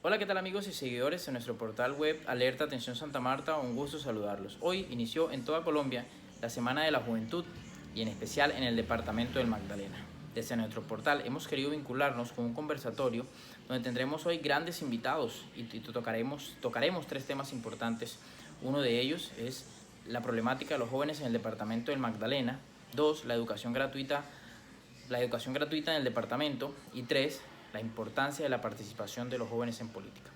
Hola, ¿qué tal amigos y seguidores de nuestro portal web Alerta Atención Santa Marta? Un gusto saludarlos. Hoy inició en toda Colombia la Semana de la Juventud y en especial en el departamento del Magdalena. Desde nuestro portal hemos querido vincularnos con un conversatorio donde tendremos hoy grandes invitados y tocaremos tres temas importantes. Uno de ellos es la problemática de los jóvenes en el departamento del Magdalena. Dos, la educación gratuita en el departamento. Y tres, la importancia de la participación de los jóvenes en política.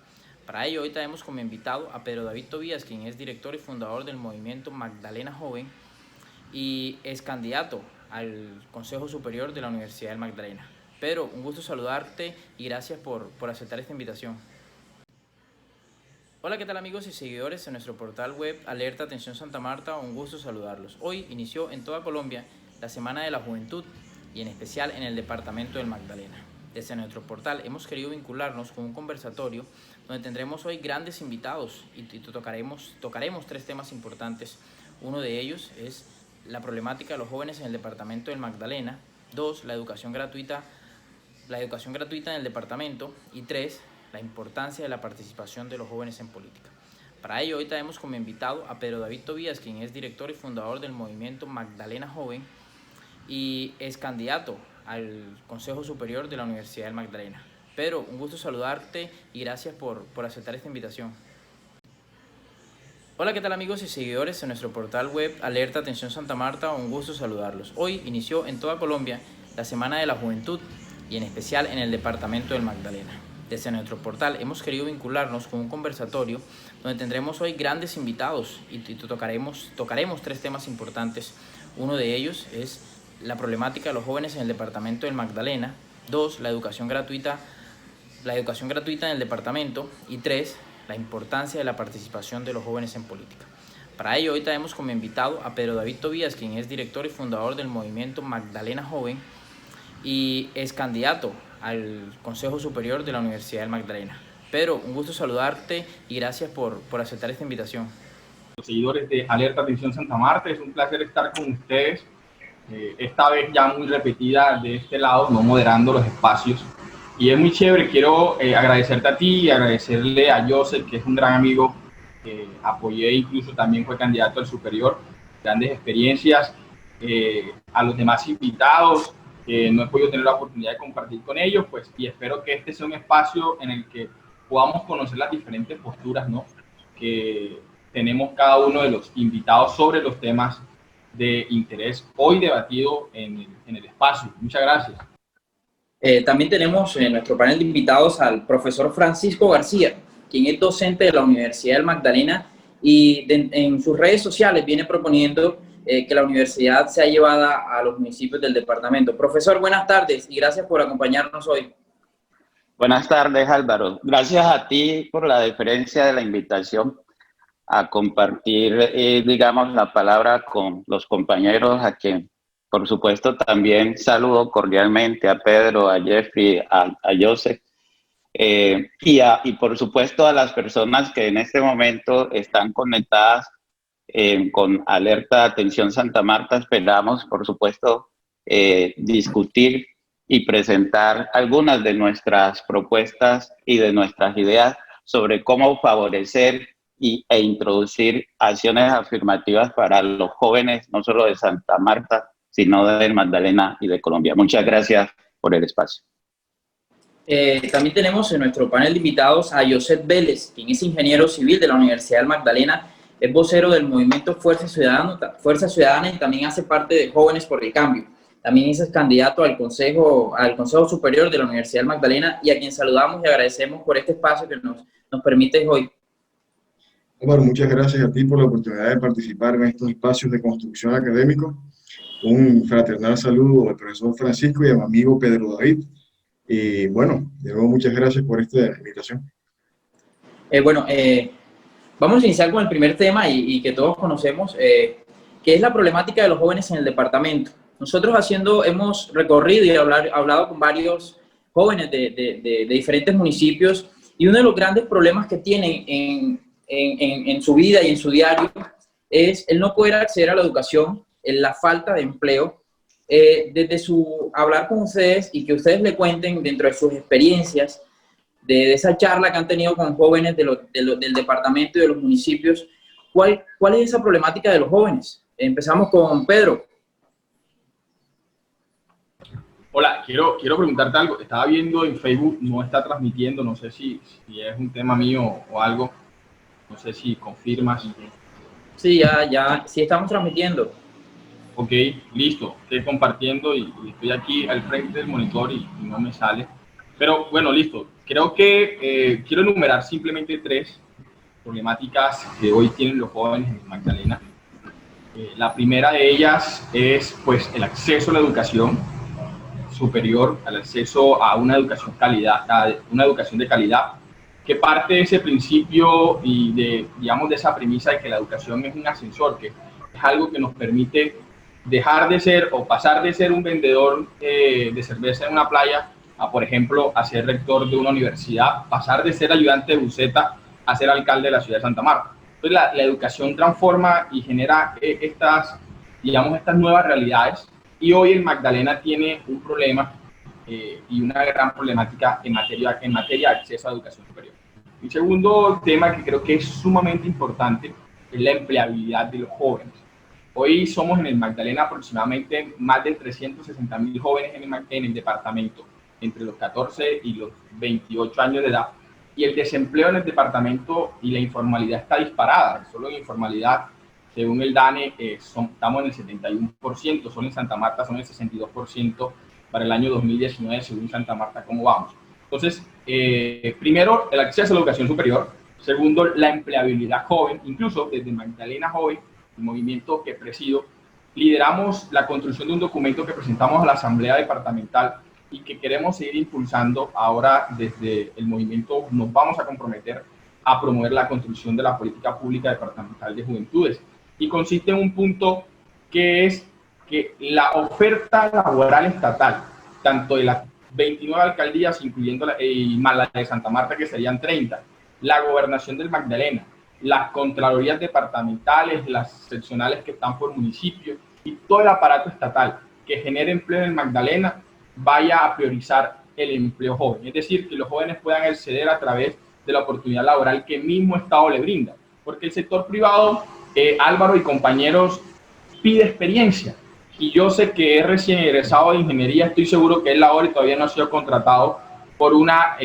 Para ello, hoy traemos como invitado a Pedro David Tobías, quien es director y fundador del movimiento Magdalena Joven y es candidato al Consejo Superior de la Universidad del Magdalena. Pedro, un gusto saludarte y gracias por aceptar esta invitación. Hola, ¿qué tal amigos y seguidores de nuestro portal web Alerta Atención Santa Marta? Un gusto saludarlos. Hoy inició en toda Colombia la Semana de la Juventud y en especial en el departamento del Magdalena. Desde nuestro portal hemos querido vincularnos con un conversatorio donde tendremos hoy grandes invitados y tocaremos tres temas importantes. Uno de ellos es la problemática de los jóvenes en el departamento del Magdalena. Dos, la educación gratuita en el departamento. Y tres, la importancia de la participación de los jóvenes en política. Para ello, hoy traemos como invitado a Pedro David Tobías, quien es director y fundador del movimiento Magdalena Joven y es candidato al Consejo Superior de la Universidad del Magdalena. Pedro, un gusto saludarte y gracias por aceptar esta invitación. Hola, ¿qué tal amigos y seguidores de nuestro portal web Alerta Atención Santa Marta? Un gusto saludarlos. Hoy inició en toda Colombia la Semana de la Juventud y en especial en el departamento del Magdalena. Desde nuestro portal hemos querido vincularnos con un conversatorio donde tendremos hoy grandes invitados y tocaremos tres temas importantes. Uno de ellos es la problemática de los jóvenes en el departamento del Magdalena. Dos, la educación gratuita en el departamento. Y tres, la importancia de la participación de los jóvenes en política. Para ello, hoy traemos como invitado a Pedro David Tobías, quien es director y fundador del movimiento Magdalena Joven y es candidato al Consejo Superior de la Universidad del Magdalena. Pedro, un gusto saludarte y gracias por aceptar esta invitación. Los seguidores de Alerta Atención Santa Marta, es un placer estar con ustedes, esta vez ya muy repetida de este lado, no moderando los espacios. Y es muy chévere, quiero agradecerte a ti y agradecerle a Joseph, que es un gran amigo, que apoyé, incluso también fue candidato al superior, grandes experiencias, a los demás invitados, que no he podido tener la oportunidad de compartir con ellos, pues, y espero que este sea un espacio en el que podamos conocer las diferentes posturas, ¿no?, que tenemos cada uno de los invitados sobre los temas de interés hoy debatido en el espacio. Muchas gracias. También tenemos en nuestro panel de invitados al profesor Francisco García, quien es docente de la Universidad del Magdalena y en sus redes sociales viene proponiendo que la universidad sea llevada a los municipios del departamento. Profesor, buenas tardes y gracias por acompañarnos hoy. Buenas tardes, Álvaro. Gracias a ti por la deferencia de la invitación a compartir, digamos, la palabra con los compañeros, a quien, por supuesto, también saludo cordialmente a Pedro, a Jeffrey, a Joseph, y por supuesto a las personas que en este momento están conectadas con Alerta Atención Santa Marta. Esperamos, por supuesto, discutir y presentar algunas de nuestras propuestas y de nuestras ideas sobre cómo favorecer e introducir acciones afirmativas para los jóvenes, no solo de Santa Marta, sino del Magdalena y de Colombia. Muchas gracias por el espacio. También tenemos en nuestro panel de invitados a Joseph Vélez, quien es ingeniero civil de la Universidad del Magdalena, es vocero del movimiento Fuerza Ciudadana y también hace parte de Jóvenes por el Cambio. También es candidato al Consejo Superior de la Universidad del Magdalena y a quien saludamos y agradecemos por este espacio que nos permites hoy. Álvaro, muchas gracias a ti por la oportunidad de participar en estos espacios de construcción académico. Un fraternal saludo al profesor Francisco y a mi amigo Pedro David. Y bueno, de nuevo muchas gracias por esta invitación. Vamos a iniciar con el primer tema y que todos conocemos, que es la problemática de los jóvenes en el departamento. Nosotros hemos recorrido y hablado con varios jóvenes de diferentes municipios y uno de los grandes problemas que tienen en su vida y en su diario es el no poder acceder a la educación, la falta de empleo. Desde hablar con ustedes y que ustedes le cuenten dentro de sus experiencias de esa charla que han tenido con jóvenes del departamento y de los municipios, ¿cuál es esa problemática de los jóvenes? Empezamos con Pedro. Hola, quiero preguntarte algo. Estaba viendo en Facebook, no está transmitiendo, no sé si es un tema mío o algo. No sé si confirmas. Sí, sí estamos transmitiendo. Ok, listo. Estoy compartiendo y estoy aquí al frente del monitor y no me sale. Pero bueno, listo. Creo que quiero enumerar simplemente 3 problemáticas que hoy tienen los jóvenes en Magdalena. La primera de ellas es pues el acceso a la educación superior, al acceso a una educación de calidad, que parte de ese principio y digamos, de esa premisa de que la educación es un ascensor, que es algo que nos permite dejar de ser o pasar de ser un vendedor de cerveza en una playa a, por ejemplo, a ser rector de una universidad, pasar de ser ayudante de buseta a ser alcalde de la ciudad de Santa Marta. Entonces la educación transforma y genera estas nuevas realidades, y hoy el Magdalena tiene un problema y una gran problemática en materia de acceso a educación superior. Un segundo tema que creo que es sumamente importante es la empleabilidad de los jóvenes. Hoy somos en el Magdalena aproximadamente más de 360.000 jóvenes en el departamento, entre los 14 y los 28 años de edad, y el desempleo en el departamento y la informalidad está disparada. Solo en informalidad, según el DANE, estamos en el 71%, solo en Santa Marta son el 62% para el año 2019, según Santa Marta, ¿cómo vamos? Entonces, primero, el acceso a la educación superior. Segundo, la empleabilidad joven. Incluso desde Magdalena Joven, el movimiento que presido, lideramos la construcción de un documento que presentamos a la Asamblea Departamental y que queremos seguir impulsando. Ahora, desde el movimiento, nos vamos a comprometer a promover la construcción de la política pública departamental de juventudes. Y consiste en un punto que es que la oferta laboral estatal, tanto de las 29 alcaldías, incluyendo más la de Santa Marta, que serían 30, la gobernación del Magdalena, las contralorías departamentales, las seccionales que están por municipio y todo el aparato estatal que genere empleo en el Magdalena, vaya a priorizar el empleo joven. Es decir, que los jóvenes puedan acceder a través de la oportunidad laboral que el mismo Estado le brinda. Porque el sector privado, Álvaro y compañeros, pide experiencia. Y yo sé que es recién egresado de ingeniería, estoy seguro que él ahora y todavía no ha sido contratado por una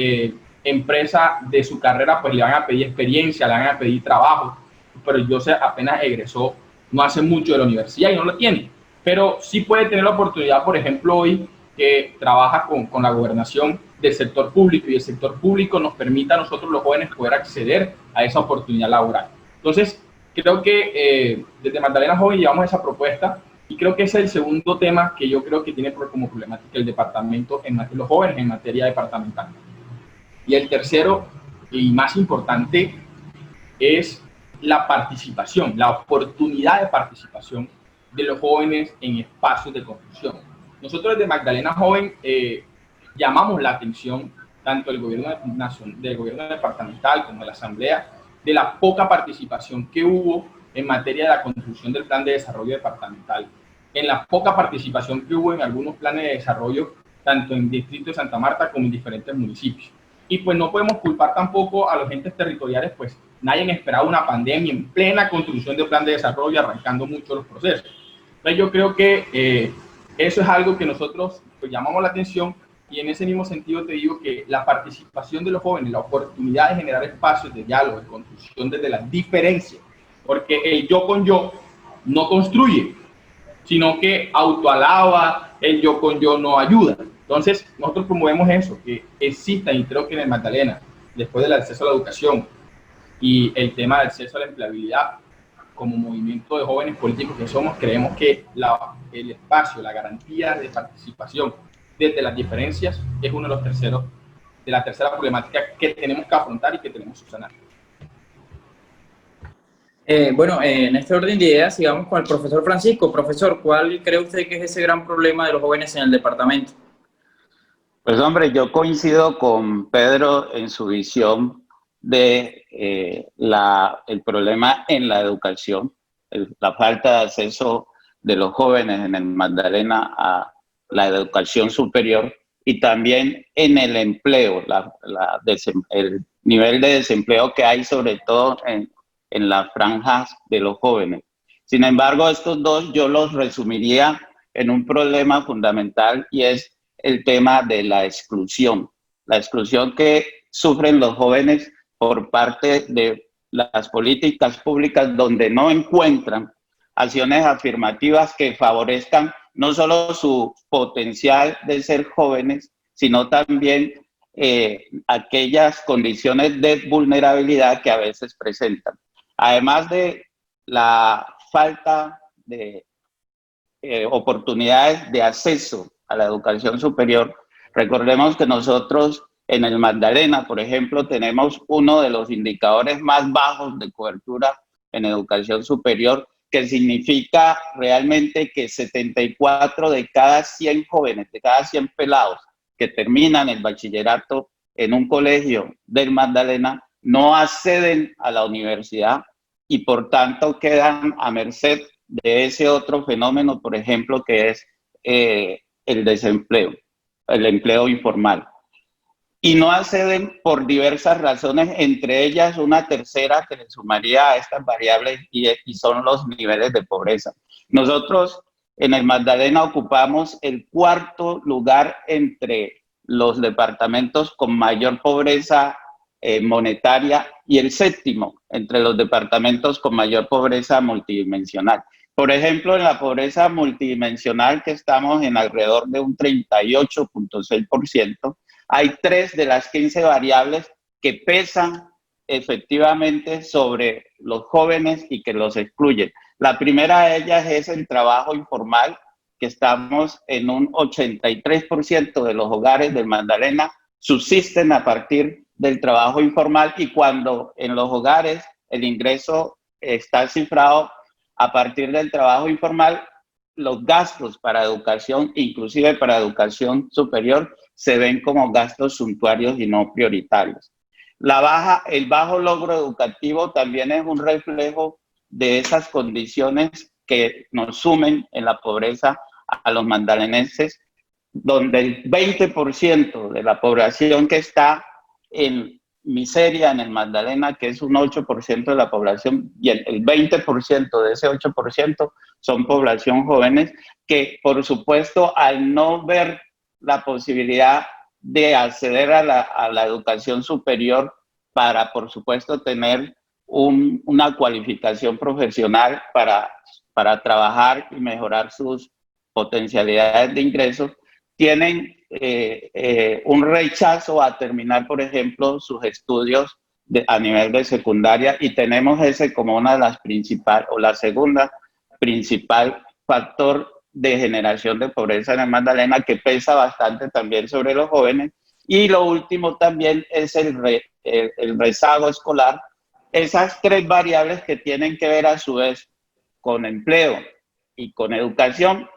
empresa de su carrera, pues le van a pedir experiencia, le van a pedir trabajo, pero yo sé, apenas egresó, no hace mucho de la universidad y no lo tiene. Pero sí puede tener la oportunidad, por ejemplo, hoy que trabaja con la gobernación del sector público, y el sector público nos permite a nosotros los jóvenes poder acceder a esa oportunidad laboral. Entonces, creo que desde Magdalena Joven llevamos esa propuesta. Y creo que ese es el segundo tema que yo creo que tiene como problemática el departamento, los jóvenes en materia departamental. Y el tercero y más importante es la participación, la oportunidad de participación de los jóvenes en espacios de construcción. Nosotros desde Magdalena Joven llamamos la atención tanto del gobierno departamental como de la Asamblea de la poca participación que hubo en materia de la construcción del plan de desarrollo departamental, en la poca participación que hubo en algunos planes de desarrollo, tanto en el distrito de Santa Marta como en diferentes municipios. Y pues no podemos culpar tampoco a los entes territoriales, pues nadie esperaba una pandemia en plena construcción de plan de desarrollo, arrancando mucho los procesos. Entonces yo creo que eso es algo que nosotros pues llamamos la atención, y en ese mismo sentido te digo que la participación de los jóvenes, la oportunidad de generar espacios de diálogo, de construcción desde las diferencias, porque el yo con yo no construye, sino que autoalaba, el yo con yo no ayuda. Entonces, nosotros promovemos eso, que exista, y creo que en el Magdalena, después del acceso a la educación y el tema del acceso a la empleabilidad, como movimiento de jóvenes políticos que somos, creemos que el espacio, la garantía de participación desde las diferencias es uno de la tercera problemática que tenemos que afrontar y que tenemos que subsanar. Bueno, en este orden de ideas, sigamos con el profesor Francisco. Profesor, ¿cuál cree usted que es ese gran problema de los jóvenes en el departamento? Pues hombre, yo coincido con Pedro en su visión de el problema en la educación, la falta de acceso de los jóvenes en el Magdalena a la educación superior, y también en el empleo, el nivel de desempleo que hay sobre todo en las franjas de los jóvenes. Sin embargo, estos dos yo los resumiría en un problema fundamental y es el tema de la exclusión que sufren los jóvenes por parte de las políticas públicas donde no encuentran acciones afirmativas que favorezcan no solo su potencial de ser jóvenes, sino también aquellas condiciones de vulnerabilidad que a veces presentan. Además de la falta de oportunidades de acceso a la educación superior, recordemos que nosotros en el Magdalena, por ejemplo, tenemos uno de los indicadores más bajos de cobertura en educación superior, que significa realmente que 74 de cada 100 jóvenes, de cada 100 pelados que terminan el bachillerato en un colegio del Magdalena, no acceden a la universidad y por tanto quedan a merced de ese otro fenómeno, por ejemplo, que es el desempleo, el empleo informal. Y no acceden por diversas razones, entre ellas una tercera que le sumaría a estas variables y son los niveles de pobreza. Nosotros en el Magdalena ocupamos el cuarto lugar entre los departamentos con mayor pobreza monetaria y el séptimo entre los departamentos con mayor pobreza multidimensional. Por ejemplo, en la pobreza multidimensional, que estamos en alrededor de un 38.6%, hay 3 de las 15 variables que pesan efectivamente sobre los jóvenes y que los excluyen. La primera de ellas es el trabajo informal, que estamos en un 83% de los hogares del Magdalena subsisten a partir del trabajo informal, y cuando en los hogares el ingreso está cifrado a partir del trabajo informal, los gastos para educación, inclusive para educación superior, se ven como gastos suntuarios y no prioritarios. El bajo logro educativo también es un reflejo de esas condiciones que nos sumen en la pobreza a los magdalenenses, donde el 20% de la población que está en miseria en el Magdalena, que es un 8% de la población, y el 20% de ese 8% son población jóvenes, que por supuesto al no ver la posibilidad de acceder a la educación superior para, por supuesto, tener una cualificación profesional para trabajar y mejorar sus potencialidades de ingresos, tienen un rechazo a terminar, por ejemplo, sus estudios a nivel de secundaria, y tenemos ese como una de las principales, o la segunda principal factor de generación de pobreza en el Magdalena, que pesa bastante también sobre los jóvenes. Y lo último también es el rezago escolar. Esas 3 variables que tienen que ver a su vez con empleo y con educación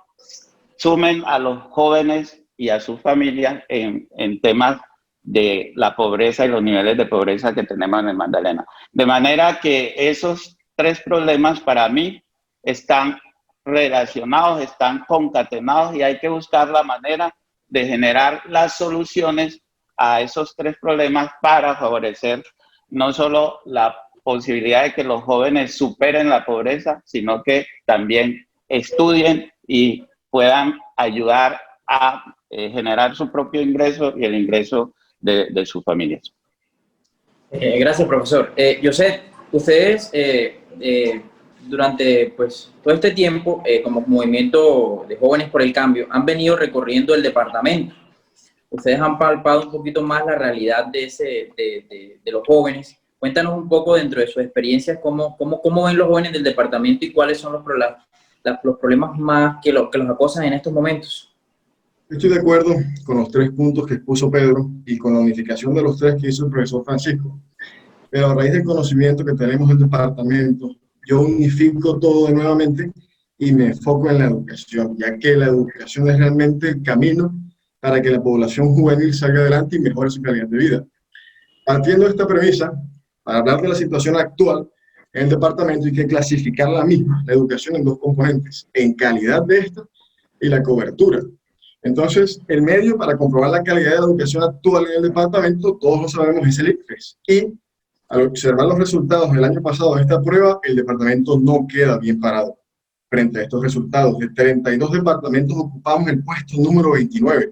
sumen a los jóvenes y a sus familias en temas de la pobreza y los niveles de pobreza que tenemos en el Magdalena. De manera que esos 3 problemas para mí están relacionados, están concatenados, y hay que buscar la manera de generar las soluciones a esos 3 problemas para favorecer no solo la posibilidad de que los jóvenes superen la pobreza, sino que también estudien y puedan ayudar a generar su propio ingreso y el ingreso de sus familias. Gracias, profesor. José, ustedes durante pues, todo este tiempo, como movimiento de Jóvenes por el Cambio, han venido recorriendo el departamento. Ustedes han palpado un poquito más la realidad de los jóvenes. Cuéntanos un poco dentro de sus experiencias, cómo ven los jóvenes del departamento y cuáles son los problemas más que los acosan en estos momentos. Estoy de acuerdo con los 3 puntos que expuso Pedro y con la unificación de los 3 que hizo el profesor Francisco. Pero a raíz del conocimiento que tenemos del departamento, yo unifico todo nuevamente y me enfoco en la educación, ya que la educación es realmente el camino para que la población juvenil salga adelante y mejore su calidad de vida. Partiendo de esta premisa, para hablar de la situación actual en el departamento, hay que clasificar la misma, la educación, en 2 componentes: en calidad de esta y la cobertura. Entonces, el medio para comprobar la calidad de la educación actual en el departamento, todos lo sabemos, es el ICFES. Y al observar los resultados del año pasado de esta prueba, el departamento no queda bien parado frente a estos resultados. De 32 departamentos ocupamos el puesto número 29.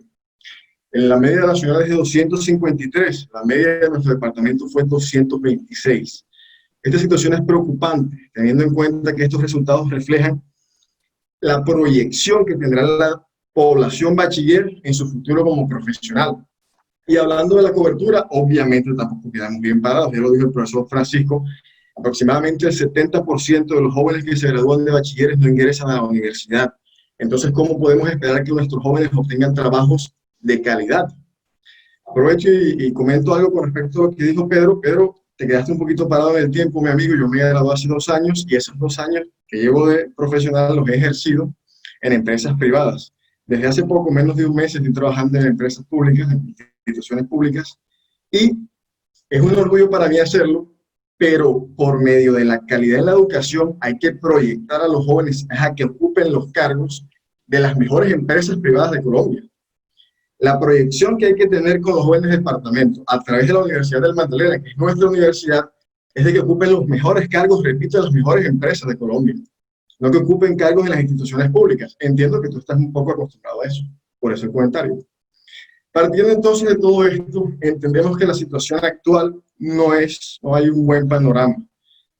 En la media nacional es de 253, la media de nuestro departamento fue 226. Esta situación es preocupante, teniendo en cuenta que estos resultados reflejan la proyección que tendrá la población bachiller en su futuro como profesional. Y hablando de la cobertura, obviamente tampoco quedamos bien parados, ya lo dijo el profesor Francisco, aproximadamente el 70% de los jóvenes que se gradúan de bachilleres no ingresan a la universidad. Entonces, ¿cómo podemos esperar que nuestros jóvenes obtengan trabajos de calidad? Aprovecho y comento algo con respecto a lo que dijo Pedro. Pedro, te quedaste un poquito parado en el tiempo, mi amigo. Yo me gradué hace 2 años y esos 2 años que llevo de profesional los he ejercido en empresas privadas. Desde hace poco, menos de un mes, estoy trabajando en empresas públicas, en instituciones públicas, y es un orgullo para mí hacerlo, pero por medio de la calidad de la educación hay que proyectar a los jóvenes a que ocupen los cargos de las mejores empresas privadas de Colombia. La proyección que hay que tener con los jóvenes del departamento a través de la Universidad del Magdalena, que es nuestra universidad, es de que ocupen los mejores cargos, repito, de las mejores empresas de Colombia, no que ocupen cargos en las instituciones públicas. Entiendo que tú estás un poco acostumbrado a eso, por ese comentario. Partiendo entonces de todo esto, entendemos que la situación actual no hay un buen panorama,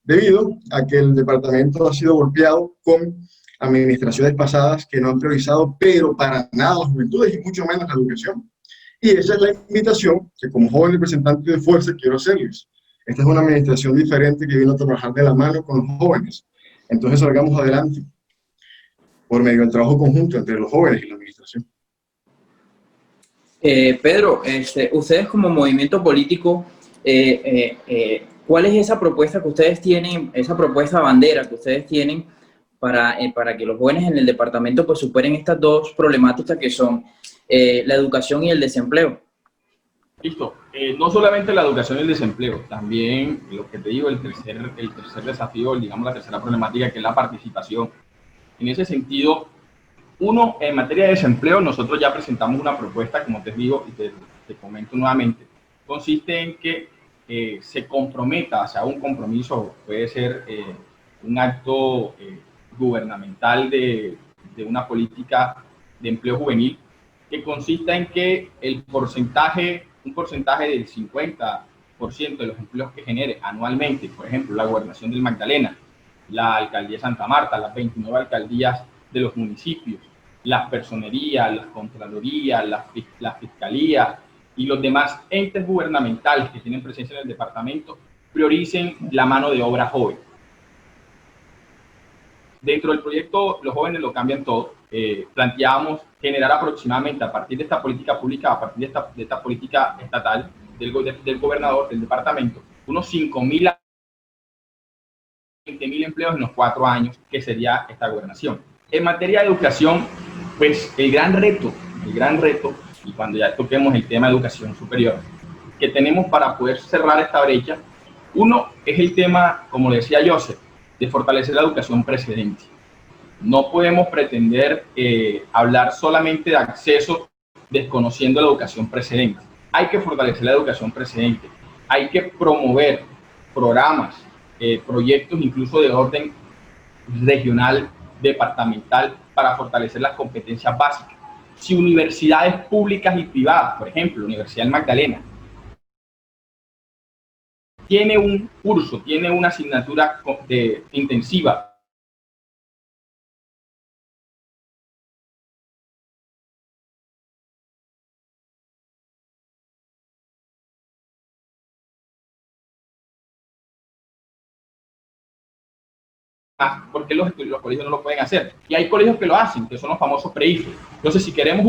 debido a que el departamento ha sido golpeado con administraciones pasadas que no han priorizado, pero para nada las juventudes y mucho menos la educación. Y esa es la invitación que como joven representante de Fuerza quiero hacerles. Esta es una administración diferente que vino a trabajar de la mano con los jóvenes. Entonces salgamos adelante por medio del trabajo conjunto entre los jóvenes y la administración. Pedro, ustedes como movimiento político, ¿cuál es esa propuesta que ustedes tienen, esa propuesta bandera que ustedes tienen para que los jóvenes en el departamento pues superen estas dos problemáticas que son la educación y el desempleo? Listo. No solamente la educación y el desempleo, también lo que te digo, el tercer desafío, digamos la tercera problemática, que es la participación. En ese sentido, uno, en materia de desempleo, nosotros ya presentamos una propuesta, como te digo y te comento nuevamente, consiste en que se comprometa, o sea, un compromiso, puede ser un acto gubernamental de una política de empleo juvenil, que consista en que un porcentaje del 50% de los empleos que genere anualmente, por ejemplo, la gobernación del Magdalena, la alcaldía de Santa Marta, las 29 alcaldías de los municipios, las personerías, las contralorías, las fiscalías y los demás entes gubernamentales que tienen presencia en el departamento prioricen la mano de obra joven. Dentro del proyecto Los Jóvenes lo cambian todo. Planteábamos generar aproximadamente a partir de esta política pública, a partir de esta política estatal del gobernador del departamento, unos 5.000 a 20.000 empleos en los 4 años que sería esta gobernación. En materia de educación, pues el gran reto, y cuando ya toquemos el tema de educación superior, que tenemos para poder cerrar esta brecha, uno es el tema, como le decía Joseph, de fortalecer la educación precedente. No podemos pretender hablar solamente de acceso desconociendo la educación precedente. Hay que fortalecer la educación precedente. Hay que promover programas, proyectos incluso de orden regional, departamental, para fortalecer las competencias básicas. Si universidades públicas y privadas, por ejemplo, la Universidad del Magdalena, tiene un curso, tiene una asignatura intensiva porque los colegios no lo pueden hacer. Y hay colegios que lo hacen, que son los famosos pre-IFES. Entonces, si queremos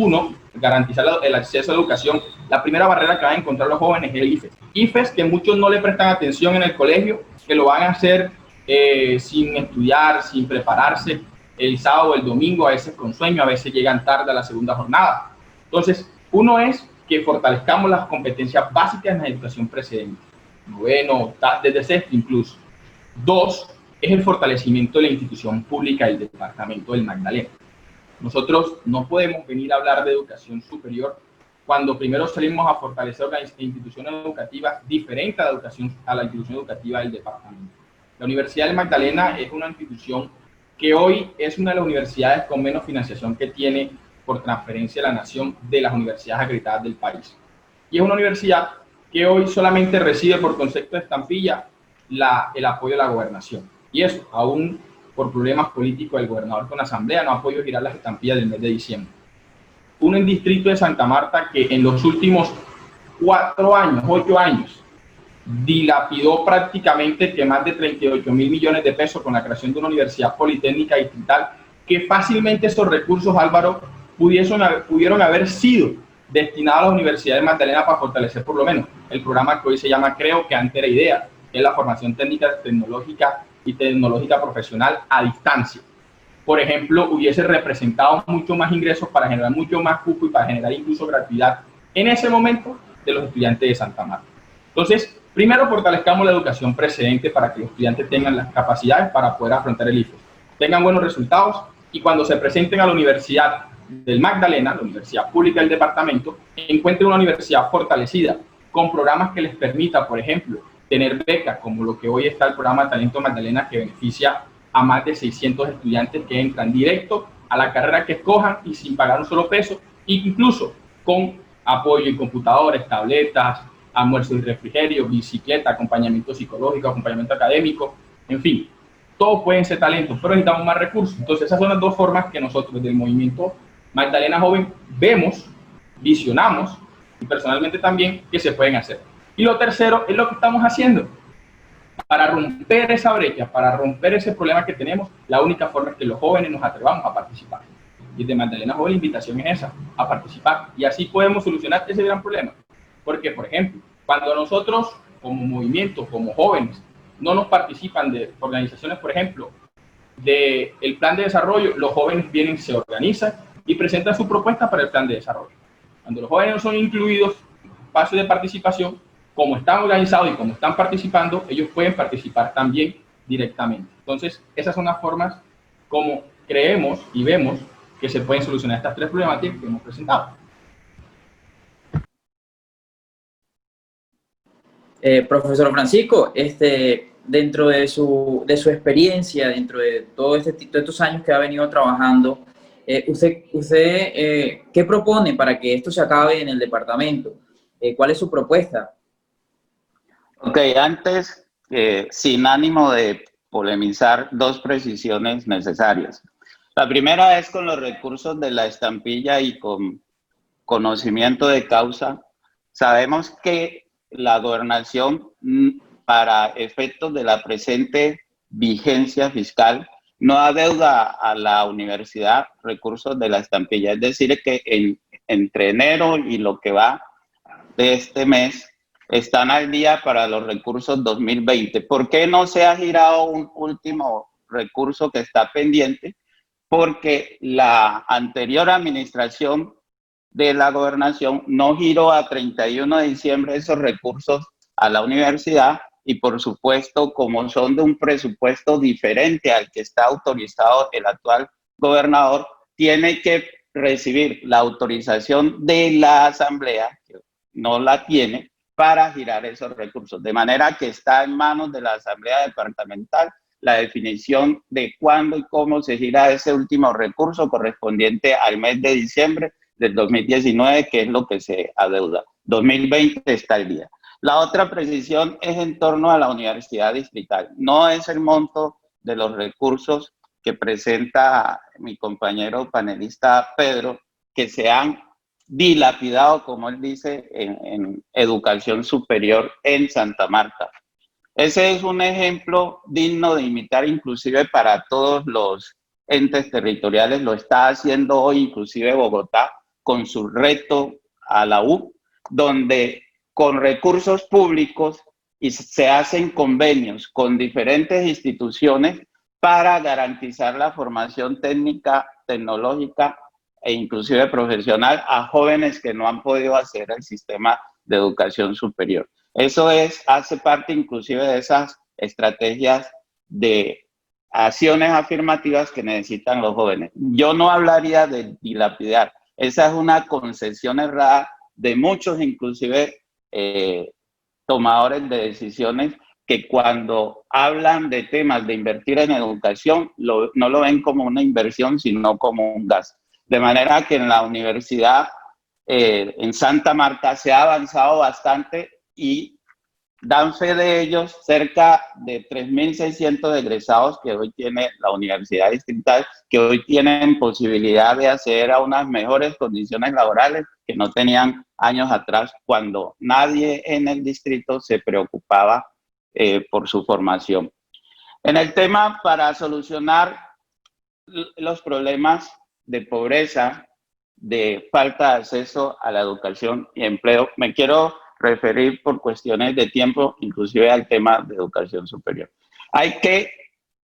garantizar el acceso a la educación, la primera barrera que van a encontrar los jóvenes es el IFES. IFES que muchos no le prestan atención en el colegio, que lo van a hacer sin estudiar, sin prepararse, el sábado o el domingo, a veces con sueño, a veces llegan tarde a la segunda jornada. Entonces, uno es que fortalezcamos las competencias básicas en la educación precedente. Bueno, desde sexto incluso. 2, es el fortalecimiento de la institución pública del departamento del Magdalena. Nosotros no podemos venir a hablar de educación superior cuando primero salimos a fortalecer instituciones educativas diferentes a la institución educativa del departamento. La Universidad del Magdalena es una institución que hoy es una de las universidades con menos financiación que tiene por transferencia de la nación de las universidades acreditadas del país. Y es una universidad que hoy solamente recibe por concepto de estampilla el apoyo de la gobernación. Y eso, aún por problemas políticos del gobernador con la asamblea, no ha podido girar las estampillas del mes de diciembre. Un distrito de Santa Marta que en los últimos 8 años, dilapidó prácticamente que más de 38.000 millones de pesos con la creación de una universidad politécnica distrital, que fácilmente esos recursos, Álvaro, pudieron haber sido destinados a la Universidad de Magdalena para fortalecer por lo menos el programa que hoy se llama CREO, que antes era IDEA, que es la formación técnica, tecnológica y tecnológica profesional a distancia. Por ejemplo, hubiese representado mucho más ingresos para generar mucho más cupo y para generar incluso gratuidad en ese momento de los estudiantes de Santa Marta. Entonces, primero fortalezcamos la educación precedente para que los estudiantes tengan las capacidades para poder afrontar el IFES, tengan buenos resultados y cuando se presenten a la Universidad del Magdalena, la universidad pública del departamento, encuentren una universidad fortalecida con programas que les permita, por ejemplo, tener becas como lo que hoy está el programa Talento Magdalena, que beneficia a más de 600 estudiantes que entran directo a la carrera que escojan y sin pagar un solo peso, incluso con apoyo en computadores, tabletas, almuerzo y refrigerio, bicicleta, acompañamiento psicológico, acompañamiento académico, en fin, todos pueden ser talentos, pero necesitamos más recursos. Entonces esas son las dos formas que nosotros del movimiento Magdalena Joven vemos, visionamos y personalmente también que se pueden hacer. Y lo tercero es lo que estamos haciendo. Para romper esa brecha, para romper ese problema que tenemos, la única forma es que los jóvenes nos atrevamos a participar. Y de Magdalena Joven la invitación es esa, a participar. Y así podemos solucionar ese gran problema. Porque, por ejemplo, cuando nosotros como movimiento, como jóvenes, no nos participan de organizaciones, por ejemplo, del plan de desarrollo, los jóvenes vienen, se organizan y presentan su propuesta para el plan de desarrollo. Cuando los jóvenes no son incluidos en espacios de participación, como están organizados y como están participando, ellos pueden participar también directamente. Entonces, esas son las formas como creemos y vemos que se pueden solucionar estas tres problemáticas que hemos presentado. Profesor Francisco, dentro de su experiencia, dentro de todos estos años que ha venido trabajando, ¿usted qué propone para que esto se acabe en el departamento? ¿Cuál es su propuesta? Ok, antes, sin ánimo de polemizar, dos precisiones necesarias. La primera es con los recursos de la estampilla y con conocimiento de causa. Sabemos que la gobernación, para efectos de la presente vigencia fiscal, no adeuda a la universidad recursos de la estampilla. Es decir, que entre enero y lo que va de este mes, están al día para los recursos 2020. ¿Por qué no se ha girado un último recurso que está pendiente? Porque la anterior administración de la gobernación no giró a 31 de diciembre esos recursos a la universidad y por supuesto, como son de un presupuesto diferente al que está autorizado el actual gobernador, tiene que recibir la autorización de la asamblea, que no la tiene, para girar esos recursos. De manera que está en manos de la asamblea departamental la definición de cuándo y cómo se gira ese último recurso correspondiente al mes de diciembre del 2019, que es lo que se adeuda. 2020 está al día. La otra precisión es en torno a la universidad distrital. No es el monto de los recursos que presenta mi compañero panelista Pedro, que se han dilapidado, como él dice, en educación superior en Santa Marta. Ese es un ejemplo digno de imitar inclusive para todos los entes territoriales. Lo está haciendo hoy inclusive Bogotá con su reto a la U, donde con recursos públicos y se hacen convenios con diferentes instituciones para garantizar la formación técnica, tecnológica e inclusive profesional a jóvenes que no han podido acceder al sistema de educación superior. Eso hace parte inclusive de esas estrategias de acciones afirmativas que necesitan los jóvenes. Yo no hablaría de dilapidar. Esa es una concesión errada de muchos, inclusive tomadores de decisiones, que cuando hablan de temas de invertir en educación, no lo ven como una inversión, sino como un gasto. De manera que en la universidad, en Santa Marta, se ha avanzado bastante y dan fe de ellos cerca de 3.600 egresados que hoy tiene la Universidad Distrital, que hoy tienen posibilidad de acceder a unas mejores condiciones laborales que no tenían años atrás, cuando nadie en el distrito se preocupaba por su formación. En el tema para solucionar los problemas de pobreza, de falta de acceso a la educación y empleo, me quiero referir por cuestiones de tiempo, inclusive al tema de educación superior. Hay que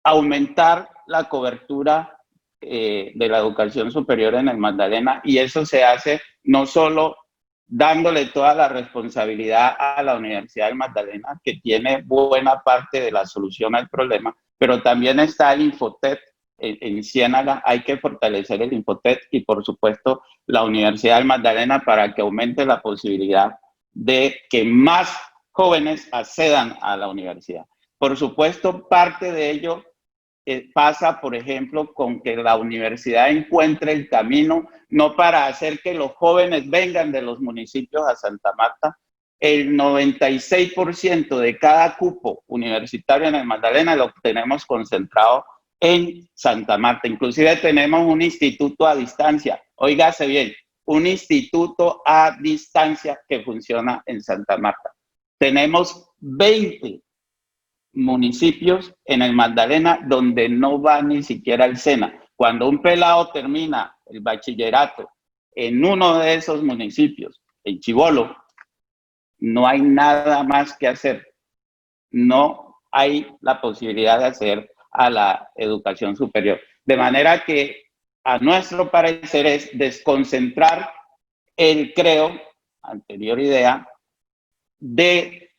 aumentar la cobertura de la educación superior en el Magdalena, y eso se hace no solo dándole toda la responsabilidad a la Universidad del Magdalena, que tiene buena parte de la solución al problema, pero también está el Infotet en Ciénaga. Hay que fortalecer el Infotet y, por supuesto, la Universidad del Magdalena para que aumente la posibilidad de que más jóvenes accedan a la universidad. Por supuesto, parte de ello pasa, por ejemplo, con que la universidad encuentre el camino, no para hacer que los jóvenes vengan de los municipios a Santa Marta. El 96% de cada cupo universitario en el Magdalena lo tenemos concentrado en Santa Marta. Inclusive tenemos un instituto a distancia. Óigase bien, un instituto a distancia que funciona en Santa Marta. Tenemos 20 municipios en el Magdalena donde no va ni siquiera el SENA. Cuando un pelado termina el bachillerato en uno de esos municipios, en Chibolo, no hay nada más que hacer. No hay la posibilidad de acceder a la educación superior. De manera que, a nuestro parecer, es desconcentrar el CREO, anterior idea, de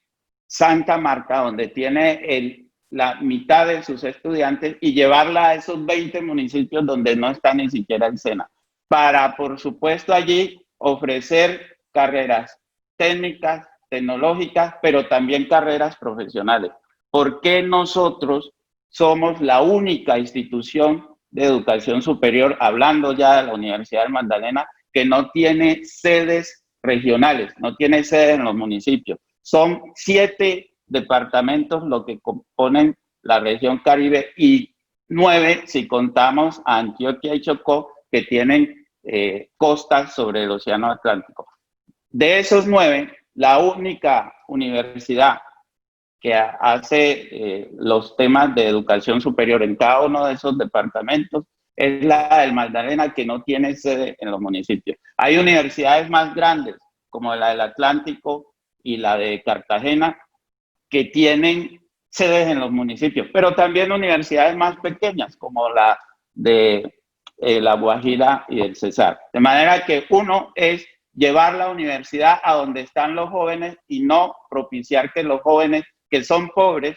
Santa Marta, donde tiene la mitad de sus estudiantes, y llevarla a esos 20 municipios donde no está ni siquiera el SENA, para, por supuesto, allí ofrecer carreras técnicas, tecnológicas, pero también carreras profesionales. ¿Por qué nosotros somos la única institución de educación superior, hablando ya de la Universidad del Magdalena, que no tiene sedes regionales, no tiene sedes en los municipios? Son 7 departamentos lo que componen la región Caribe, y 9 si contamos a Antioquia y Chocó, que tienen costas sobre el Océano Atlántico. De esos 9, la única universidad que hace los temas de educación superior en cada uno de esos departamentos es la del Magdalena, que no tiene sede en los municipios. Hay universidades más grandes, como la del Atlántico y la de Cartagena, que tienen sedes en los municipios, pero también universidades más pequeñas, como la de La Guajira y el Cesar. De manera que uno es llevar la universidad a donde están los jóvenes y no propiciar que los jóvenes que son pobres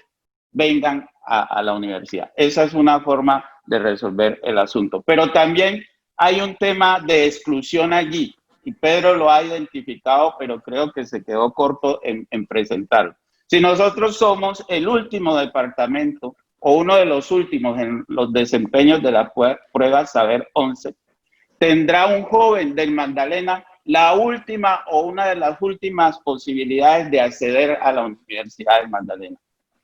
vengan a la universidad. Esa es una forma de resolver el asunto. Pero también hay un tema de exclusión allí, y Pedro lo ha identificado, pero creo que se quedó corto en presentarlo. Si nosotros somos el último departamento, o uno de los últimos en los desempeños de la prueba Saber 11, tendrá un joven del Magdalena la última o una de las últimas posibilidades de acceder a la Universidad del Magdalena.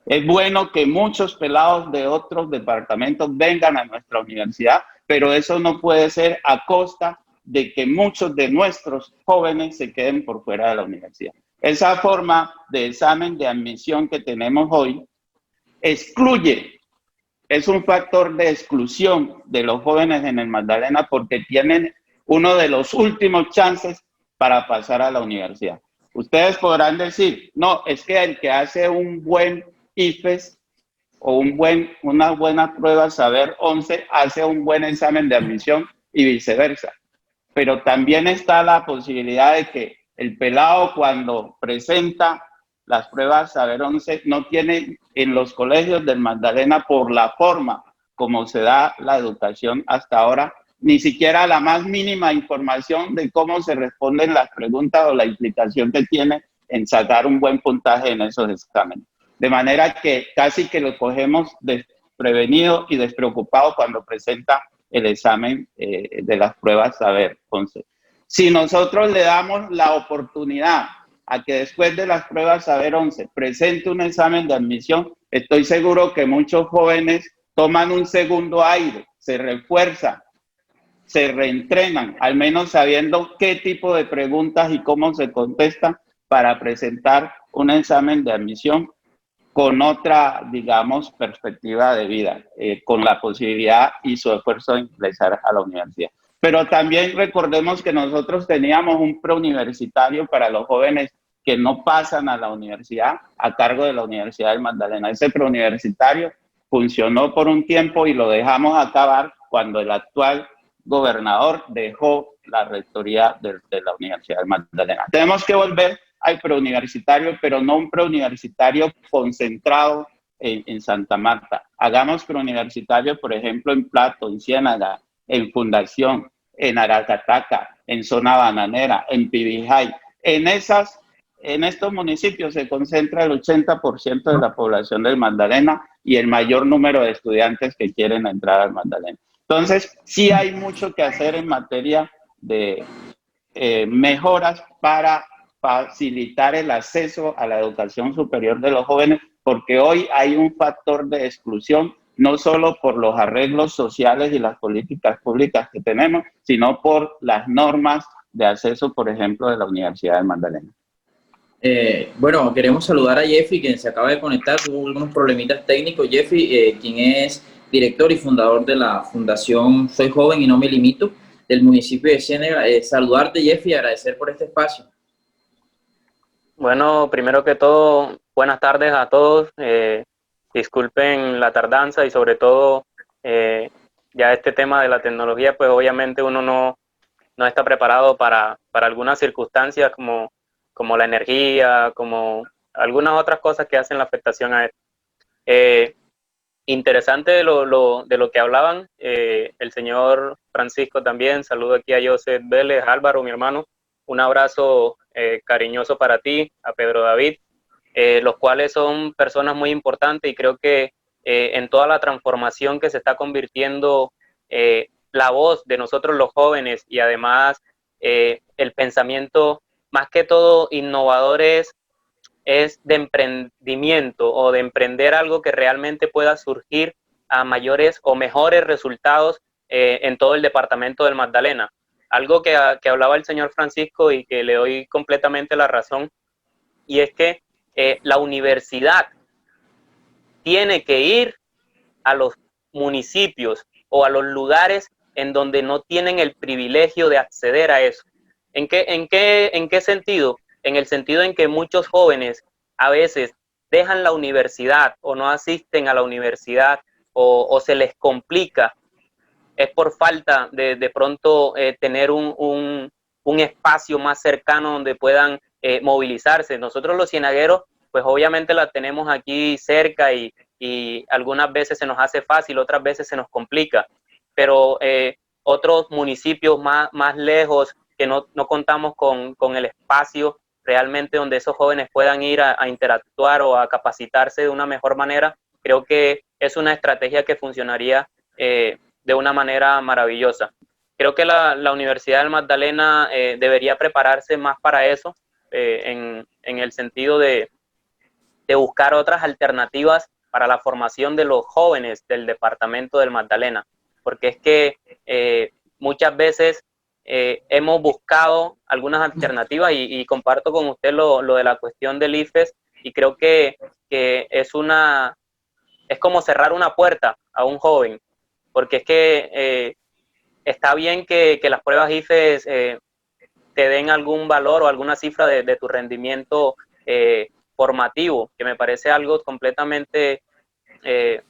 Es bueno que muchos pelados de otros departamentos vengan a nuestra universidad, pero eso no puede ser a costa de que muchos de nuestros jóvenes se queden por fuera de la universidad. Esa forma de examen de admisión que tenemos hoy excluye, es un factor de exclusión de los jóvenes en el Magdalena, porque tienen uno de los últimos chances para pasar a la universidad. Ustedes podrán decir, no, es que el que hace un buen IFES o una buena prueba Saber 11 hace un buen examen de admisión y viceversa. Pero también está la posibilidad de que el pelado, cuando presenta las pruebas Saber 11, no tiene en los colegios del Magdalena, por la forma como se da la educación hasta ahora, ni siquiera la más mínima información de cómo se responden las preguntas o la implicación que tiene en sacar un buen puntaje en esos exámenes. De manera que casi que lo cogemos desprevenido y despreocupado cuando presenta el examen de las pruebas Saber 11. Si nosotros le damos la oportunidad a que después de las pruebas Saber 11 presente un examen de admisión, estoy seguro que muchos jóvenes toman un segundo aire, se refuerzan, se reentrenan, al menos sabiendo qué tipo de preguntas y cómo se contestan para presentar un examen de admisión con otra, digamos, perspectiva de vida, con la posibilidad y su esfuerzo de ingresar a la universidad. Pero también recordemos que nosotros teníamos un preuniversitario para los jóvenes que no pasan a la universidad a cargo de la Universidad del Magdalena. Ese preuniversitario funcionó por un tiempo y lo dejamos acabar cuando el actual gobernador dejó la rectoría de la Universidad del Magdalena. Tenemos que volver al preuniversitario, pero no un preuniversitario concentrado en Santa Marta. Hagamos preuniversitario, por ejemplo, en Plato, en Ciénaga, en Fundación, en Aracataca, en Zona Bananera, en Pibijay. En estos municipios se concentra el 80% de la población del Magdalena y el mayor número de estudiantes que quieren entrar al Magdalena. Entonces, sí hay mucho que hacer en materia de mejoras para facilitar el acceso a la educación superior de los jóvenes, porque hoy hay un factor de exclusión, no solo por los arreglos sociales y las políticas públicas que tenemos, sino por las normas de acceso, por ejemplo, de la Universidad del Magdalena. Bueno, queremos saludar a Jeffy, quien se acaba de conectar, tuvo algunos problemitas técnicos. Jeffy, quien es director y fundador de la Fundación Soy Joven y No Me Limito, del municipio de Ciénaga. Saludarte, Jeffy, y agradecer por este espacio. Bueno, primero que todo, buenas tardes a todos. Disculpen la tardanza y sobre todo ya este tema de la tecnología, pues obviamente uno no está preparado para algunas circunstancias como la energía, como algunas otras cosas que hacen la afectación a esto. Interesante de lo que hablaban, el señor Francisco también, saludo aquí a Joseph Vélez, Álvaro, mi hermano, un abrazo cariñoso para ti, a Pedro David, los cuales son personas muy importantes y creo que en toda la transformación que se está convirtiendo la voz de nosotros los jóvenes y además el pensamiento más que todo innovador es de emprendimiento o de emprender algo que realmente pueda surgir a mayores o mejores resultados en todo el departamento del Magdalena. Algo que hablaba el señor Francisco y que le doy completamente la razón, y es que la universidad tiene que ir a los municipios o a los lugares en donde no tienen el privilegio de acceder a eso. ¿En qué sentido? En el sentido en que muchos jóvenes a veces dejan la universidad o no asisten a la universidad o se les complica. Es por falta de pronto tener un espacio más cercano donde puedan movilizarse. Nosotros los cienagueros, pues obviamente la tenemos aquí cerca y algunas veces se nos hace fácil, otras veces se nos complica, pero otros municipios más lejos que no contamos con el espacio realmente donde esos jóvenes puedan ir a interactuar o a capacitarse de una mejor manera, creo que es una estrategia que funcionaría de una manera maravillosa. Creo que la Universidad del Magdalena debería prepararse más para eso, en el sentido de buscar otras alternativas para la formación de los jóvenes del departamento del Magdalena, porque es que muchas veces hemos buscado algunas alternativas y comparto con usted lo de la cuestión del IFES y creo que es como cerrar una puerta a un joven, porque es que está bien que las pruebas IFES te den algún valor o alguna cifra de tu rendimiento formativo, que me parece algo completamente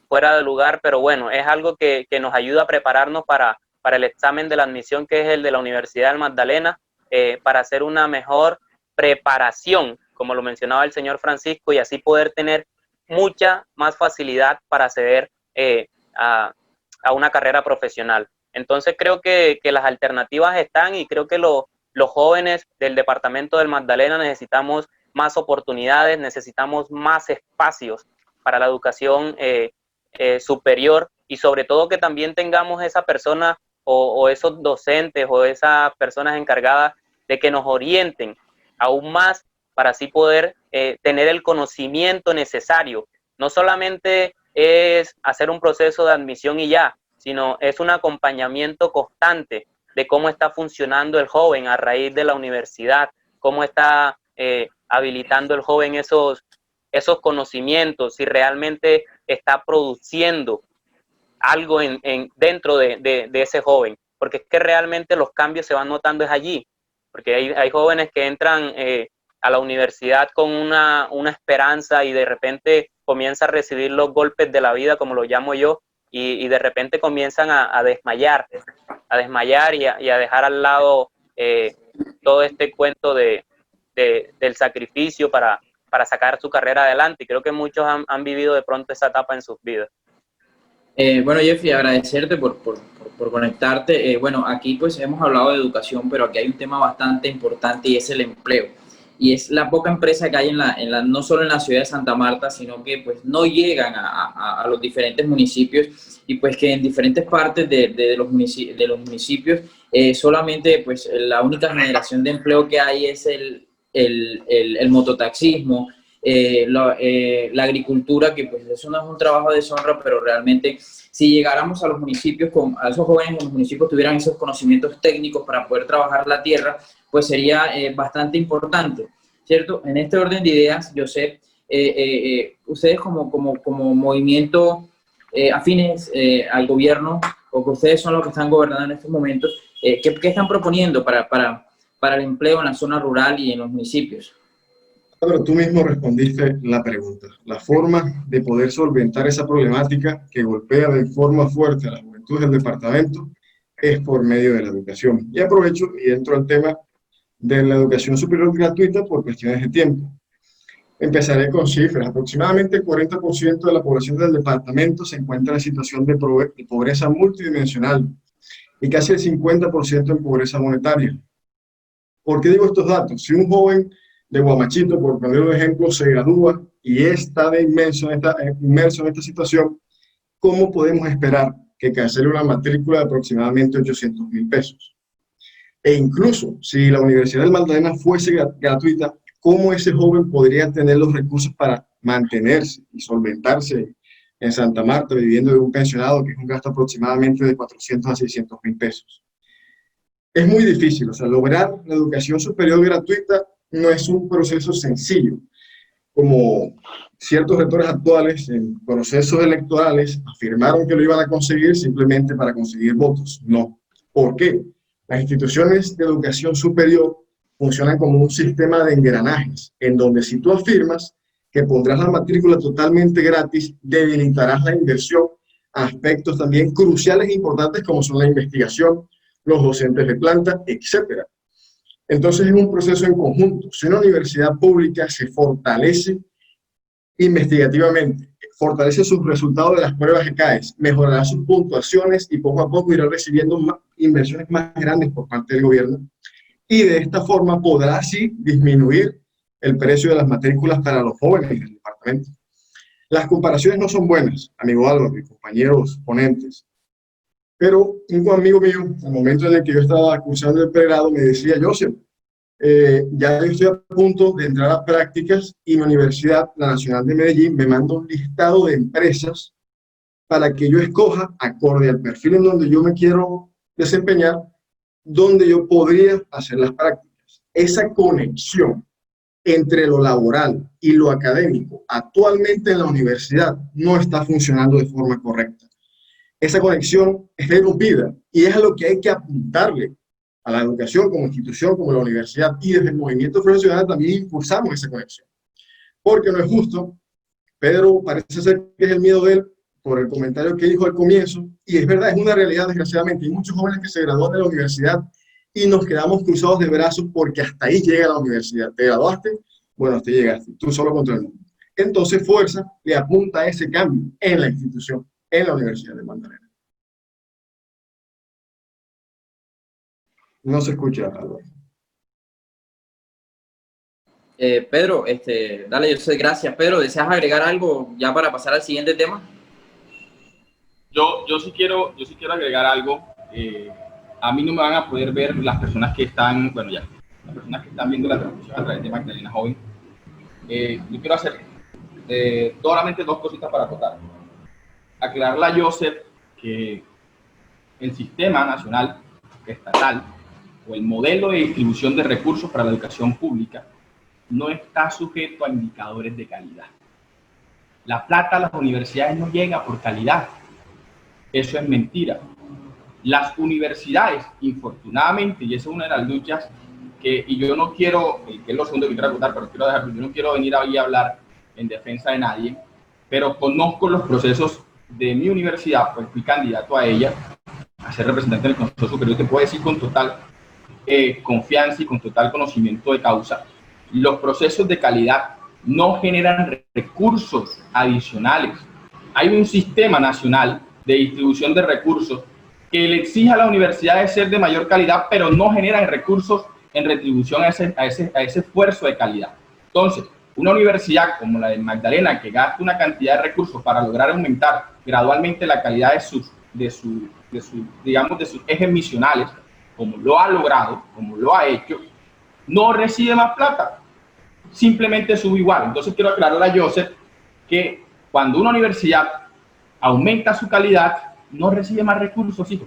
fuera de lugar, pero bueno, es algo que nos ayuda a prepararnos para el examen de la admisión, que es el de la Universidad del Magdalena, para hacer una mejor preparación, como lo mencionaba el señor Francisco, y así poder tener mucha más facilidad para acceder a una carrera profesional. Entonces creo que las alternativas están y creo que los jóvenes del departamento del Magdalena necesitamos más oportunidades, necesitamos más espacios para la educación superior y sobre todo que también tengamos esa persona o esos docentes o esas personas encargadas de que nos orienten aún más para así poder tener el conocimiento necesario. No solamente es hacer un proceso de admisión y ya, sino es un acompañamiento constante de cómo está funcionando el joven a raíz de la universidad, cómo está habilitando el joven esos conocimientos, si realmente está produciendo algo dentro de ese joven, porque es que realmente los cambios se van notando es allí, porque hay jóvenes que entran a la universidad con una esperanza y de repente comienza a recibir los golpes de la vida, como lo llamo yo, y de repente comienzan a desmayar y a dejar al lado todo este cuento del sacrificio para sacar su carrera adelante. Y creo que muchos han vivido de pronto esa etapa en sus vidas. Bueno, Jeffrey, agradecerte por conectarte. Bueno, aquí pues hemos hablado de educación, pero aquí hay un tema bastante importante y es el empleo. Y es la poca empresa que hay no solo en la ciudad de Santa Marta, sino que pues no llegan a los diferentes municipios y pues que en diferentes partes de los municipios solamente pues la única generación de empleo que hay es el mototaxismo, la agricultura, que pues eso no es un trabajo de deshonra, pero realmente si llegáramos a los municipios, a esos jóvenes en los municipios tuvieran esos conocimientos técnicos para poder trabajar la tierra, pues sería bastante importante, ¿cierto? En este orden de ideas, yo sé, ustedes como movimiento afines al gobierno, o que ustedes son los que están gobernando en estos momentos, ¿qué están proponiendo para el empleo en la zona rural y en los municipios? Pero tú mismo respondiste la pregunta. La forma de poder solventar esa problemática que golpea de forma fuerte a la juventud del departamento es por medio de la educación. Y aprovecho y entro al tema de la educación superior gratuita por cuestiones de tiempo. Empezaré con cifras. Aproximadamente el 40% de la población del departamento se encuentra en situación de pobreza multidimensional y casi el 50% en pobreza monetaria. ¿Por qué digo estos datos? Si un joven de Guamachito, por poner un ejemplo, se gradúa y está inmerso en esta situación, ¿cómo podemos esperar que cancele una matrícula de aproximadamente 800.000 pesos? E incluso si la Universidad del Magdalena fuese gratuita, ¿cómo ese joven podría tener los recursos para mantenerse y solventarse en Santa Marta viviendo de un pensionado, que es un gasto aproximadamente de 400 a 600.000 pesos? Es muy difícil, o sea, lograr la educación superior gratuita no es un proceso sencillo. Como ciertos rectores actuales en procesos electorales afirmaron que lo iban a conseguir simplemente para conseguir votos. No. ¿Por qué? Las instituciones de educación superior funcionan como un sistema de engranajes, en donde si tú afirmas que pondrás la matrícula totalmente gratis, debilitarás la inversión a aspectos también cruciales e importantes como son la investigación, los docentes de planta, etcétera. Entonces es un proceso en conjunto. Si una universidad pública se fortalece investigativamente, fortalece sus resultados de las pruebas ECAES, mejorará sus puntuaciones y poco a poco irá recibiendo inversiones más grandes por parte del gobierno, y de esta forma podrá así disminuir el precio de las matrículas para los jóvenes del departamento. Las comparaciones no son buenas, amigo Álvaro y compañeros ponentes, pero un amigo mío, en el momento en el que yo estaba cursando el pregrado, me decía: Joseph, ya yo estoy a punto de entrar a prácticas y mi universidad, la Nacional de Medellín, me manda un listado de empresas para que yo escoja, acorde al perfil en donde yo me quiero desempeñar, donde yo podría hacer las prácticas. Esa conexión entre lo laboral y lo académico actualmente en la universidad no está funcionando de forma correcta. Esa conexión está irrumpida y es a lo que hay que apuntarle a la educación como institución, como la universidad, y desde el movimiento profesional también impulsamos esa conexión. Porque no es justo, Pedro parece ser que es el miedo de él por el comentario que dijo al comienzo, y es verdad, es una realidad desgraciadamente. Hay muchos jóvenes que se gradúan de la universidad y nos quedamos cruzados de brazos porque hasta ahí llega la universidad. ¿Te graduaste? Bueno, hasta ahí llegaste, tú solo contra el mundo. Entonces Fuerza le apunta a ese cambio en la institución, en la Universidad de Magdalena. No se escucha, Álvaro. Pedro, dale, yo sé, gracias. Pedro, ¿deseas agregar algo ya para pasar al siguiente tema? Yo sí quiero agregar algo. A mí no me van a poder ver las personas que están, bueno, ya, las personas que están viendo la transmisión a través de Magdalena Joven. Yo quiero hacer solamente dos cositas para acotar. Aclararle a Joseph que el sistema nacional, estatal, o el modelo de distribución de recursos para la educación pública no está sujeto a indicadores de calidad. La plata a las universidades no llega por calidad. Eso es mentira. Las universidades, infortunadamente, y esa es una de las luchas y yo no quiero, que es lo segundo que quiero contar, pero quiero dejar, yo no quiero venir ahí a hablar en defensa de nadie, pero conozco los procesos de mi universidad, pues fui candidato a ella, a ser representante del Consejo Superior, te puedo decir con total confianza y con total conocimiento de causa, los procesos de calidad no generan recursos adicionales. Hay un sistema nacional de distribución de recursos que le exige a las universidades ser de mayor calidad, pero no generan recursos en retribución a ese esfuerzo de calidad. Entonces, una universidad como la de Magdalena, que gasta una cantidad de recursos para lograr aumentar gradualmente la calidad de sus ejes misionales, como lo ha logrado, como lo ha hecho, no recibe más plata, simplemente sube igual. Entonces quiero aclararle a Joseph que cuando una universidad aumenta su calidad, no recibe más recursos, hijo.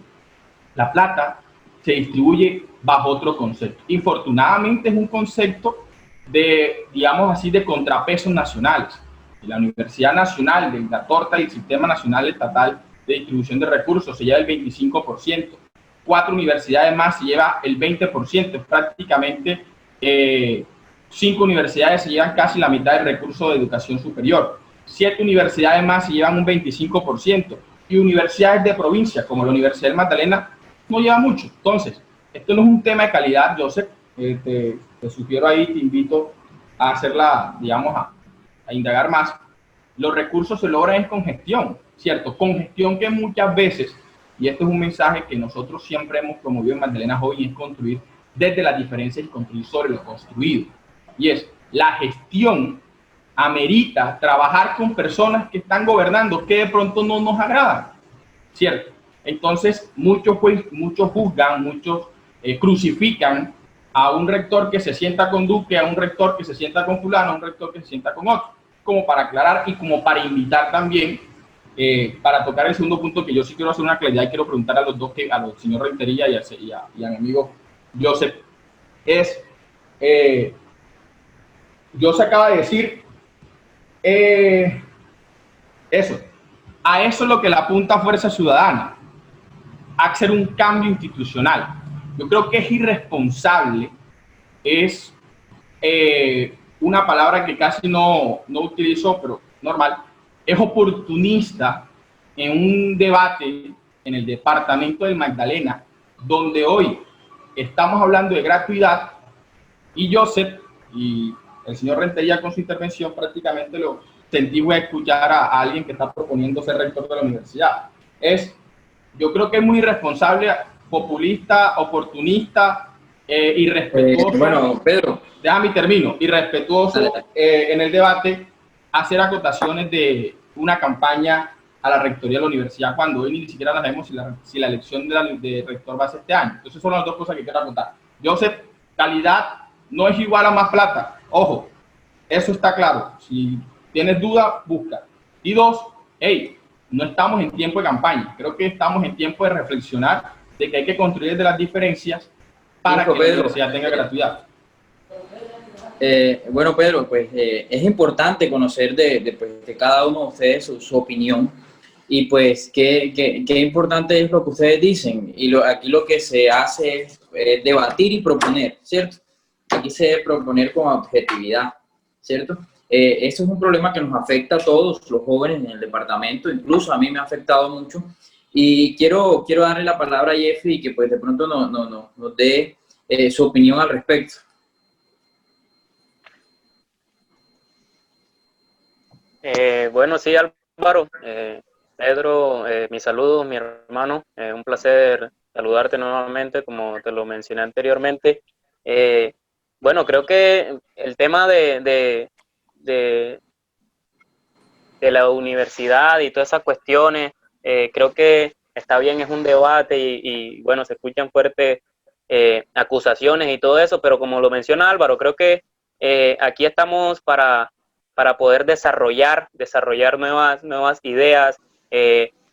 La plata se distribuye bajo otro concepto. Infortunadamente es un concepto de, digamos así, de contrapesos nacionales. La Universidad Nacional de la torta y el Sistema Nacional Estatal de Distribución de Recursos se lleva el 25%. 4 universidades más se lleva el 20%. Prácticamente 5 universidades se llevan casi la mitad del recurso de educación superior. 7 universidades más se llevan un 25%. Y universidades de provincia, como la Universidad de Magdalena, no lleva mucho. Entonces, esto no es un tema de calidad, Joseph. Te sugiero ahí, te invito a hacerla, digamos, a indagar más. Los recursos se logran con gestión, ¿cierto? Con gestión que muchas veces, y esto es un mensaje que nosotros siempre hemos promovido en Magdalena Joven, es construir desde las diferencias y construir sobre lo construido. Y es, la gestión amerita trabajar con personas que están gobernando que de pronto no nos agradan, ¿cierto? Entonces, muchos juzgan, muchos crucifican a un rector que se sienta con Duque, a un rector que se sienta con fulano, a un rector que se sienta con otro, como para aclarar y como para invitar también, para tocar el segundo punto, que yo sí quiero hacer una claridad y quiero preguntar a los dos, a los señor Rentería y a mi amigo Joseph, es, Joseph acaba de decir, eso, a eso es lo que le apunta Fuerza Ciudadana, a hacer un cambio institucional. Yo creo que es irresponsable, es una palabra que casi no utilizo, pero normal, es oportunista en un debate en el departamento del Magdalena, donde hoy estamos hablando de gratuidad y Joseph y el señor Rentería con su intervención prácticamente lo sentí voy a escuchar a alguien que está proponiendo ser rector de la universidad. Yo creo que es muy irresponsable, populista, oportunista, irrespetuoso. Bueno, Pedro. Déjame termino. Irrespetuoso en el debate, hacer de una campaña a la rectoría de la universidad cuando hoy ni siquiera sabemos si la elección de rector va a ser este año. Entonces son las dos cosas que quiero contar. Joseph, calidad no es igual a más plata. Ojo, eso está claro. Si tienes duda, busca. Y dos, no estamos en tiempo de campaña. Creo que estamos en tiempo de reflexionar de que hay que construir desde las diferencias para que la universidad tenga gratuidad. Bueno, Pedro, pues es importante conocer de cada uno de ustedes su opinión y pues qué importante es lo que ustedes dicen y aquí lo que se hace es debatir y proponer, ¿cierto? Aquí se debe proponer con objetividad, ¿cierto? Eso es un problema que nos afecta a todos los jóvenes en el departamento, incluso a mí me ha afectado mucho y quiero darle la palabra a Jeffrey que pues de pronto nos dé su opinión al respecto. Bueno, sí, Álvaro, Pedro, mis saludos, mi hermano, un placer saludarte nuevamente, como te lo mencioné anteriormente. Bueno, creo que el tema de la universidad y todas esas cuestiones, creo que está bien, es un debate y bueno, se escuchan fuertes acusaciones y todo eso, pero como lo menciona Álvaro, creo que aquí estamos para poder desarrollar nuevas ideas,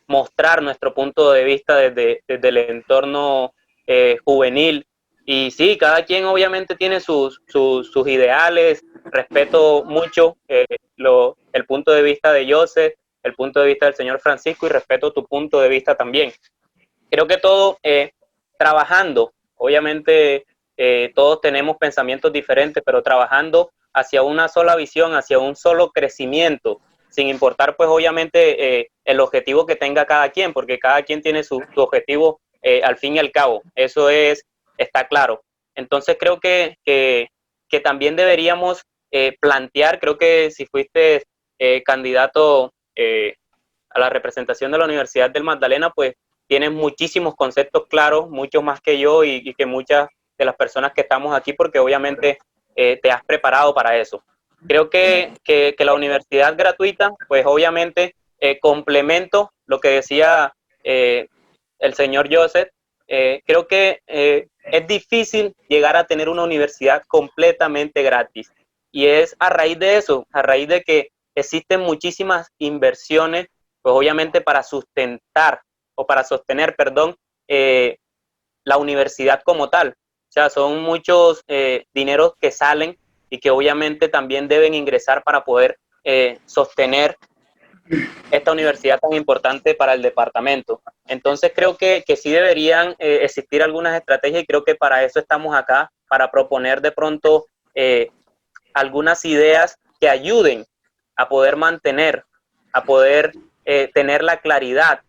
mostrar nuestro punto de vista desde el entorno juvenil. Y sí, cada quien obviamente tiene sus ideales. Respeto mucho el punto de vista de Joseph, el punto de vista del señor Francisco, y respeto tu punto de vista también. Creo que todo trabajando, obviamente todos tenemos pensamientos diferentes, pero trabajando hacia una sola visión, hacia un solo crecimiento, sin importar pues obviamente el objetivo que tenga cada quien, porque cada quien tiene su objetivo al fin y al cabo, eso está claro. Entonces creo que también deberíamos plantear, creo que si fuiste candidato a la representación de la Universidad del Magdalena, pues tienes muchísimos conceptos claros, muchos más que yo y que muchas de las personas que estamos aquí, porque obviamente te has preparado para eso. Creo que la universidad gratuita, pues obviamente complemento lo que decía el señor Joseph. Creo que es difícil llegar a tener una universidad completamente gratis. Y es a raíz de eso, a raíz de que existen muchísimas inversiones, pues obviamente para sustentar o para sostener, perdón, la universidad como tal. O sea, son muchos dineros que salen y que obviamente también deben ingresar para poder sostener esta universidad tan importante para el departamento. Entonces creo que sí deberían existir algunas estrategias y creo que para eso estamos acá, para proponer de pronto algunas ideas que ayuden a poder mantener, a poder tener la claridad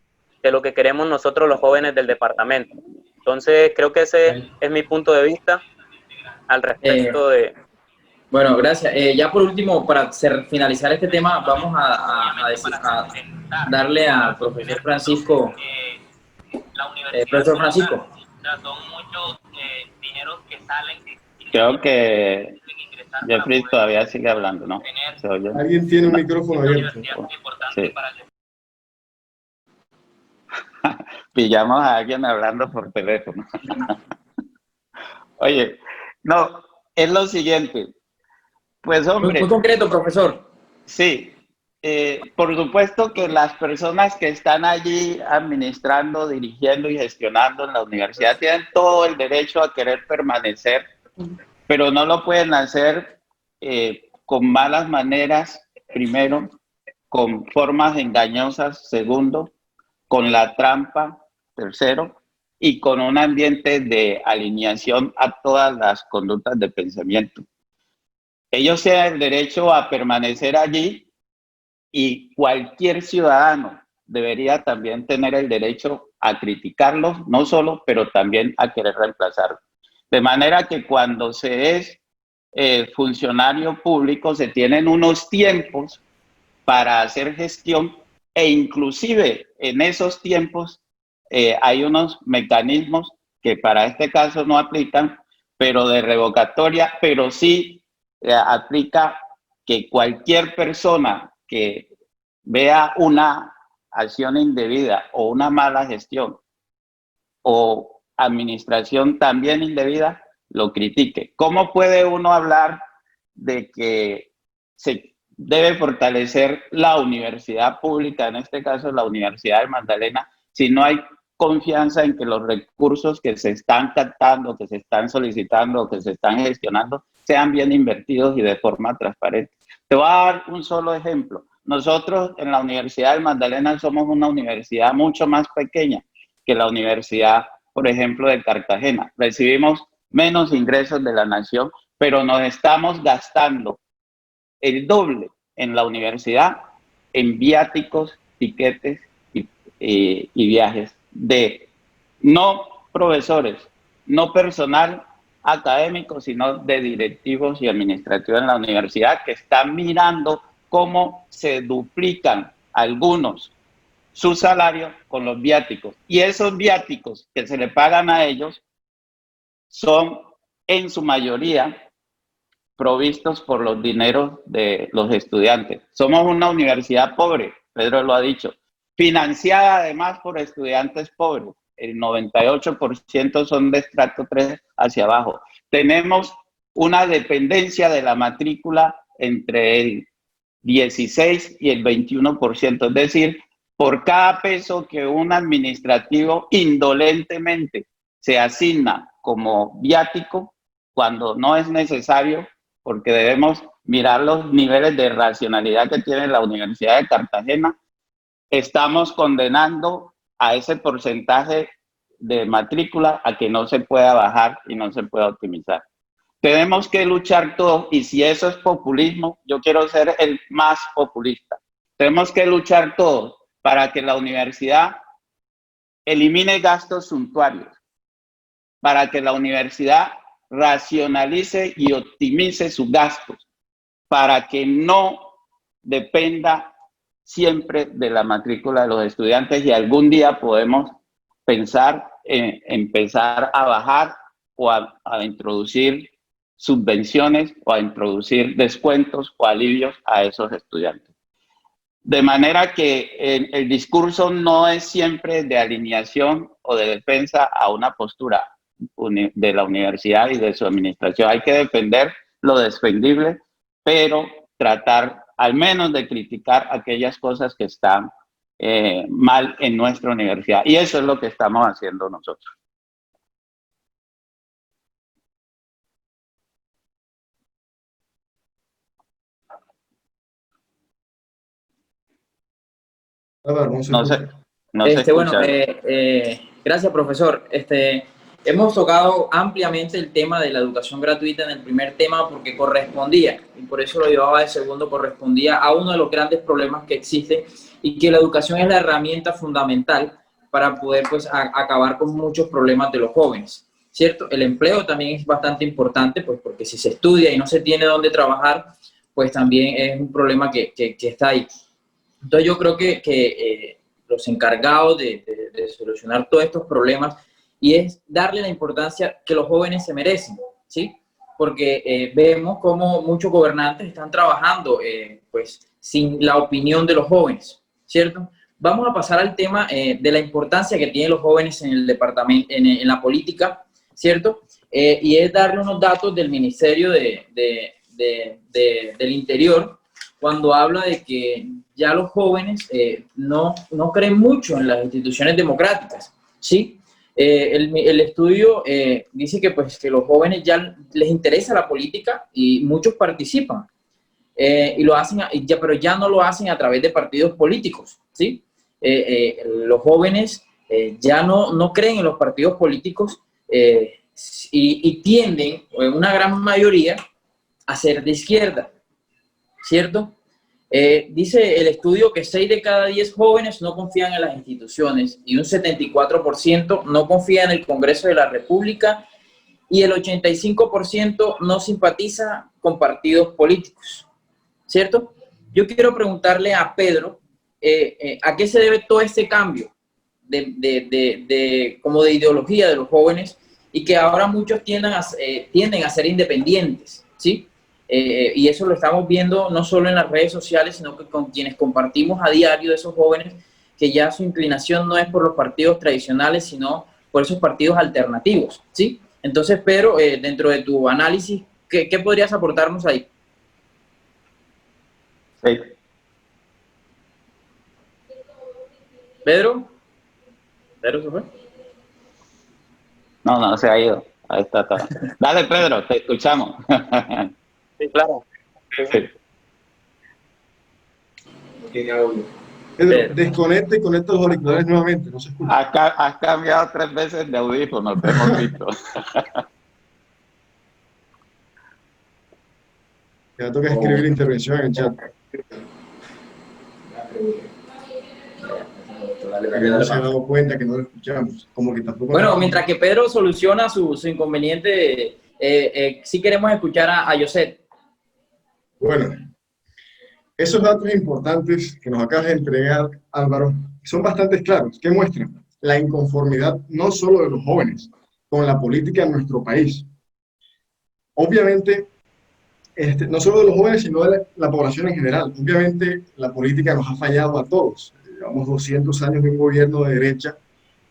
de lo que queremos nosotros los jóvenes del departamento. Entonces creo que ese es mi punto de vista al respecto de... Bueno, gracias. Ya por último, para finalizar este tema, vamos a darle al profesor Francisco. Profesor Francisco. Son muchos dineros que salen. Creo que Jeffrey todavía sigue hablando, ¿no? ¿Se oye? Alguien tiene un micrófono abierto. Sí. Pillamos a alguien hablando por teléfono. Oye, no, es lo siguiente. Pues hombre... Muy concreto, profesor. Sí, por supuesto que las personas que están allí administrando, dirigiendo y gestionando en la universidad tienen todo el derecho a querer permanecer, pero no lo pueden hacer con malas maneras, primero, con formas engañosas, segundo, con la trampa, tercero, y con un ambiente de alineación a todas las conductas de pensamiento. Ellos tienen el derecho a permanecer allí y cualquier ciudadano debería también tener el derecho a criticarlos, no solo, pero también a querer reemplazarlos. De manera que cuando se es funcionario público se tienen unos tiempos para hacer gestión e inclusive en esos tiempos hay unos mecanismos que para este caso no aplican, pero de revocatoria, pero sí aplica que cualquier persona que vea una acción indebida o una mala gestión o administración también indebida, lo critique. ¿Cómo puede uno hablar de que se debe fortalecer la universidad pública, en este caso la Universidad del Magdalena, si no hay confianza en que los recursos que se están captando, que se están solicitando, que se están gestionando, sean bien invertidos y de forma transparente? Te voy a dar un solo ejemplo. Nosotros en la Universidad del Magdalena somos una universidad mucho más pequeña que la Universidad, por ejemplo, de Cartagena. Recibimos menos ingresos de la nación, pero nos estamos gastando el doble en la universidad en viáticos, tiquetes y viajes de no profesores, no personal académico, sino de directivos y administrativos en la universidad que están mirando cómo se duplican algunos su salario con los viáticos. Y esos viáticos que se le pagan a ellos son en su mayoría provistos por los dineros de los estudiantes. Somos una universidad pobre, Pedro lo ha dicho, financiada además por estudiantes pobres. El 98% son de estrato 3 hacia abajo. Tenemos una dependencia de la matrícula entre el 16 y el 21%, es decir, por cada peso que un administrativo indolentemente se asigna como viático, cuando no es necesario, porque debemos mirar los niveles de racionalidad que tiene la Universidad de Cartagena, estamos condenando a ese porcentaje de matrícula a que no se pueda bajar y no se pueda optimizar. Tenemos que luchar todos, y si eso es populismo, yo quiero ser el más populista. Tenemos que luchar todos para que la universidad elimine gastos suntuarios, para que la universidad racionalice y optimice sus gastos, para que no dependa siempre de la matrícula de los estudiantes, y algún día podemos pensar en empezar a bajar o a introducir subvenciones o a introducir descuentos o alivios a esos estudiantes. De manera que el discurso no es siempre de alineación o de defensa a una postura de la universidad y de su administración. Hay que defender lo defendible, pero tratar al menos de criticar aquellas cosas que están mal en nuestra universidad. Y eso es lo que estamos haciendo nosotros. No sé, no se escucha. Bueno, gracias, profesor. Hemos tocado ampliamente el tema de la educación gratuita en el primer tema porque correspondía, y por eso lo llevaba de segundo, correspondía a uno de los grandes problemas que existen, y que la educación es la herramienta fundamental para poder pues acabar con muchos problemas de los jóvenes, ¿cierto? El empleo también es bastante importante, pues porque si se estudia y no se tiene dónde trabajar, pues también es un problema que está ahí. Entonces yo creo que los encargados de solucionar todos estos problemas, y es darle la importancia que los jóvenes se merecen, ¿sí? Porque vemos cómo muchos gobernantes están trabajando pues sin la opinión de los jóvenes, ¿cierto? Vamos a pasar al tema de la importancia que tienen los jóvenes en el departamento, en la política, ¿cierto? Y es darle unos datos del Ministerio del Interior, cuando habla de que ya los jóvenes no creen mucho en las instituciones democráticas, ¿sí? El estudio dice que, pues, que los jóvenes ya les interesa la política y muchos participan, y lo hacen, pero ya no lo hacen a través de partidos políticos, ¿sí? Los jóvenes ya no creen en los partidos políticos y tienden, en una gran mayoría, a ser de izquierda, ¿cierto? Dice el estudio que 6 de cada 10 jóvenes no confían en las instituciones, y un 74% no confía en el Congreso de la República, y el 85% no simpatiza con partidos políticos, ¿cierto? Yo quiero preguntarle a Pedro, ¿a qué se debe todo este cambio como de ideología de los jóvenes, y que ahora muchos tienden a ser independientes, ¿sí? Y eso lo estamos viendo no solo en las redes sociales, sino que con quienes compartimos a diario de esos jóvenes, que ya su inclinación no es por los partidos tradicionales, sino por esos partidos alternativos, ¿sí? Entonces, Pedro, dentro de tu análisis, ¿qué podrías aportarnos ahí? Sí. ¿Pedro? ¿Pedro se fue? No, se ha ido. Ahí está todo. Dale, Pedro, te escuchamos. Sí, claro. Sí. No tiene audio. Pedro, desconecta y conecta los auriculares nuevamente, no se escucha. Has cambiado 3 veces de audífonos, te hemos visto. Ya toca escribir la intervención en el chat. Porque no se ha dado cuenta que no lo escuchamos. Como que tampoco. Bueno, mientras que Pedro soluciona su inconveniente, sí queremos escuchar a José. Bueno, Esos datos importantes que nos acabas de entregar, Álvaro, son bastante claros, que muestran la inconformidad no solo de los jóvenes con la política en nuestro país. Obviamente, no solo de los jóvenes, sino de la población en general. Obviamente, la política nos ha fallado a todos. Llevamos 200 años de un gobierno de derecha,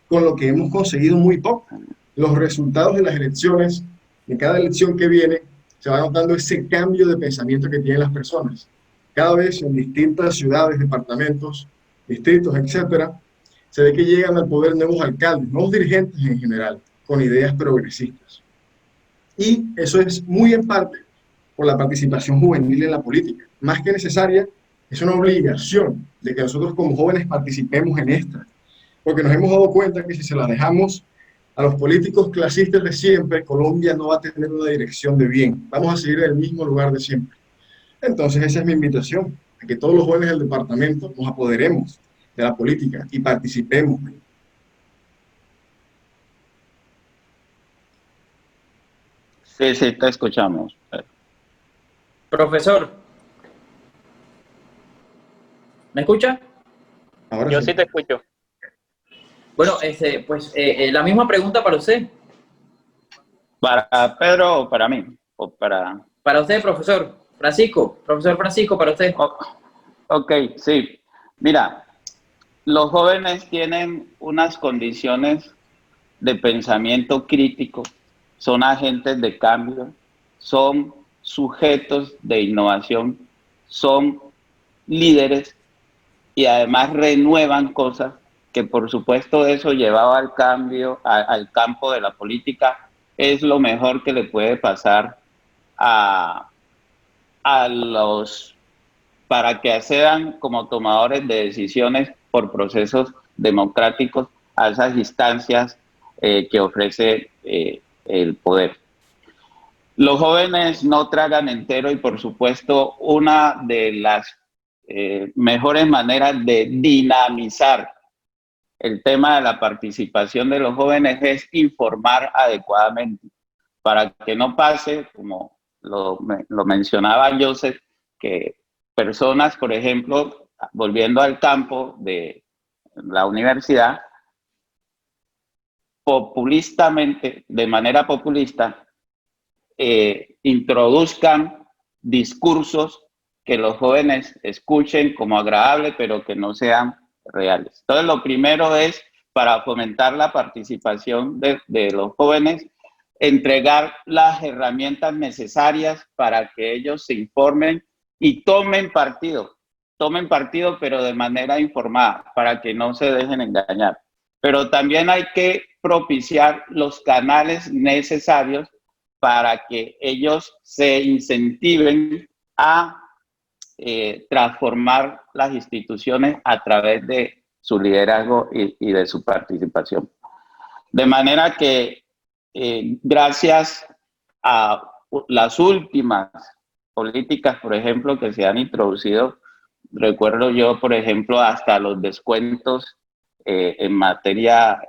con lo que hemos conseguido muy poco. Los resultados de las elecciones, de cada elección que viene, se va notando ese cambio de pensamiento que tienen las personas. Cada vez en distintas ciudades, departamentos, distritos, etcétera, se ve que llegan al poder nuevos alcaldes, nuevos dirigentes en general, con ideas progresistas. Y eso es muy en parte por la participación juvenil en la política. Más que necesaria, es una obligación de que nosotros como jóvenes participemos en esta, porque nos hemos dado cuenta que si se la dejamos a los políticos clasistas de siempre, Colombia no va a tener una dirección de bien. Vamos a seguir en el mismo lugar de siempre. Entonces esa es mi invitación, a que todos los jóvenes del departamento nos apoderemos de la política y participemos. Sí, sí, te escuchamos. Profesor, ¿me escucha? Ahora Yo sí. sí te escucho. Bueno, pues la misma pregunta para usted. ¿Para Pedro o para mí? O para... Para usted, profesor Francisco. Profesor Francisco, para usted. Ok, sí. Mira, los jóvenes tienen unas condiciones de pensamiento crítico, son agentes de cambio, son sujetos de innovación, son líderes y además renuevan cosas que por supuesto eso llevado al cambio, al campo de la política, es lo mejor que le puede pasar a los, para que accedan como tomadores de decisiones por procesos democráticos a esas instancias que ofrece el poder. Los jóvenes no tragan entero y por supuesto una de las mejores maneras de dinamizar el tema de la participación de los jóvenes es informar adecuadamente para que no pase, como lo mencionaba Joseph, que personas, por ejemplo, volviendo al campo de la universidad, populistamente, de manera populista, introduzcan discursos que los jóvenes escuchen como agradables, pero que no sean reales. Entonces, lo primero es, para fomentar la participación de los jóvenes, entregar las herramientas necesarias para que ellos se informen y tomen partido, pero de manera informada, para que no se dejen engañar. Pero también hay que propiciar los canales necesarios para que ellos se incentiven a transformar las instituciones a través de su liderazgo y de su participación. De manera que gracias a las últimas políticas, por ejemplo, que se han introducido, recuerdo yo, por ejemplo, hasta los descuentos en materia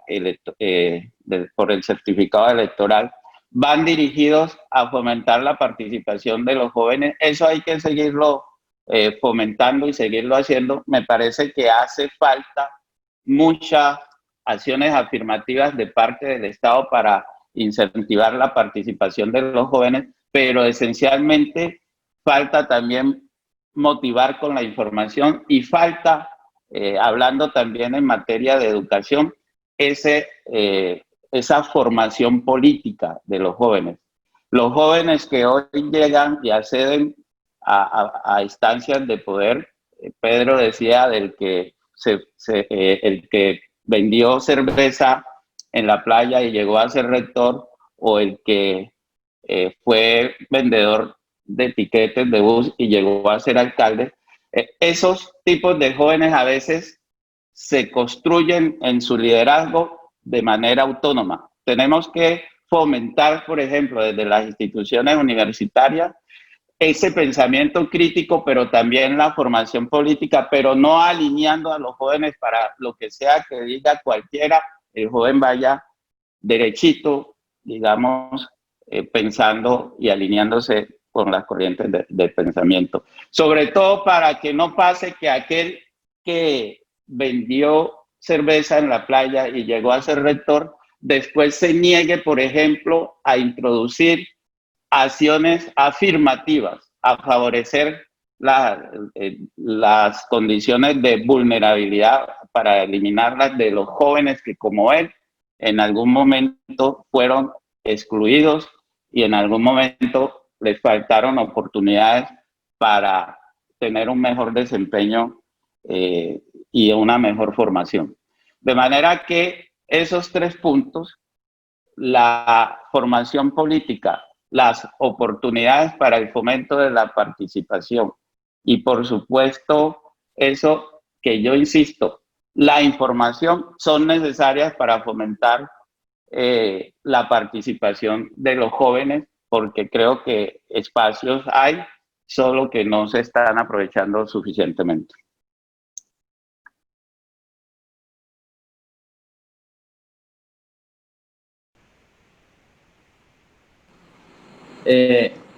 por el certificado electoral, van dirigidos a fomentar la participación de los jóvenes. Eso hay que seguirlo fomentando y seguirlo haciendo. Me parece que hace falta muchas acciones afirmativas de parte del Estado para incentivar la participación de los jóvenes, pero esencialmente falta también motivar con la información y falta, hablando también en materia de educación, esa formación política de los jóvenes. Los jóvenes que hoy llegan y acceden a instancias de poder, Pedro decía del que el que vendió cerveza en la playa y llegó a ser rector, o el que fue vendedor de tiquetes de bus y llegó a ser alcalde. Esos tipos de jóvenes a veces se construyen en su liderazgo de manera autónoma. Tenemos que fomentar, por ejemplo, desde las instituciones universitarias, ese pensamiento crítico, pero también la formación política, pero no alineando a los jóvenes para lo que sea que diga cualquiera, el joven vaya derechito, digamos, pensando y alineándose con las corrientes de pensamiento. Sobre todo para que no pase que aquel que vendió cerveza en la playa y llegó a ser rector, después se niegue, por ejemplo, a introducir acciones afirmativas, a favorecer las condiciones de vulnerabilidad para eliminarlas de los jóvenes que, como él, en algún momento fueron excluidos y en algún momento les faltaron oportunidades para tener un mejor desempeño y una mejor formación. De manera que esos 3 puntos, la formación política, las oportunidades para el fomento de la participación y, por supuesto, eso que yo insisto, la información son necesarias para fomentar la participación de los jóvenes, porque creo que espacios hay, solo que no se están aprovechando suficientemente.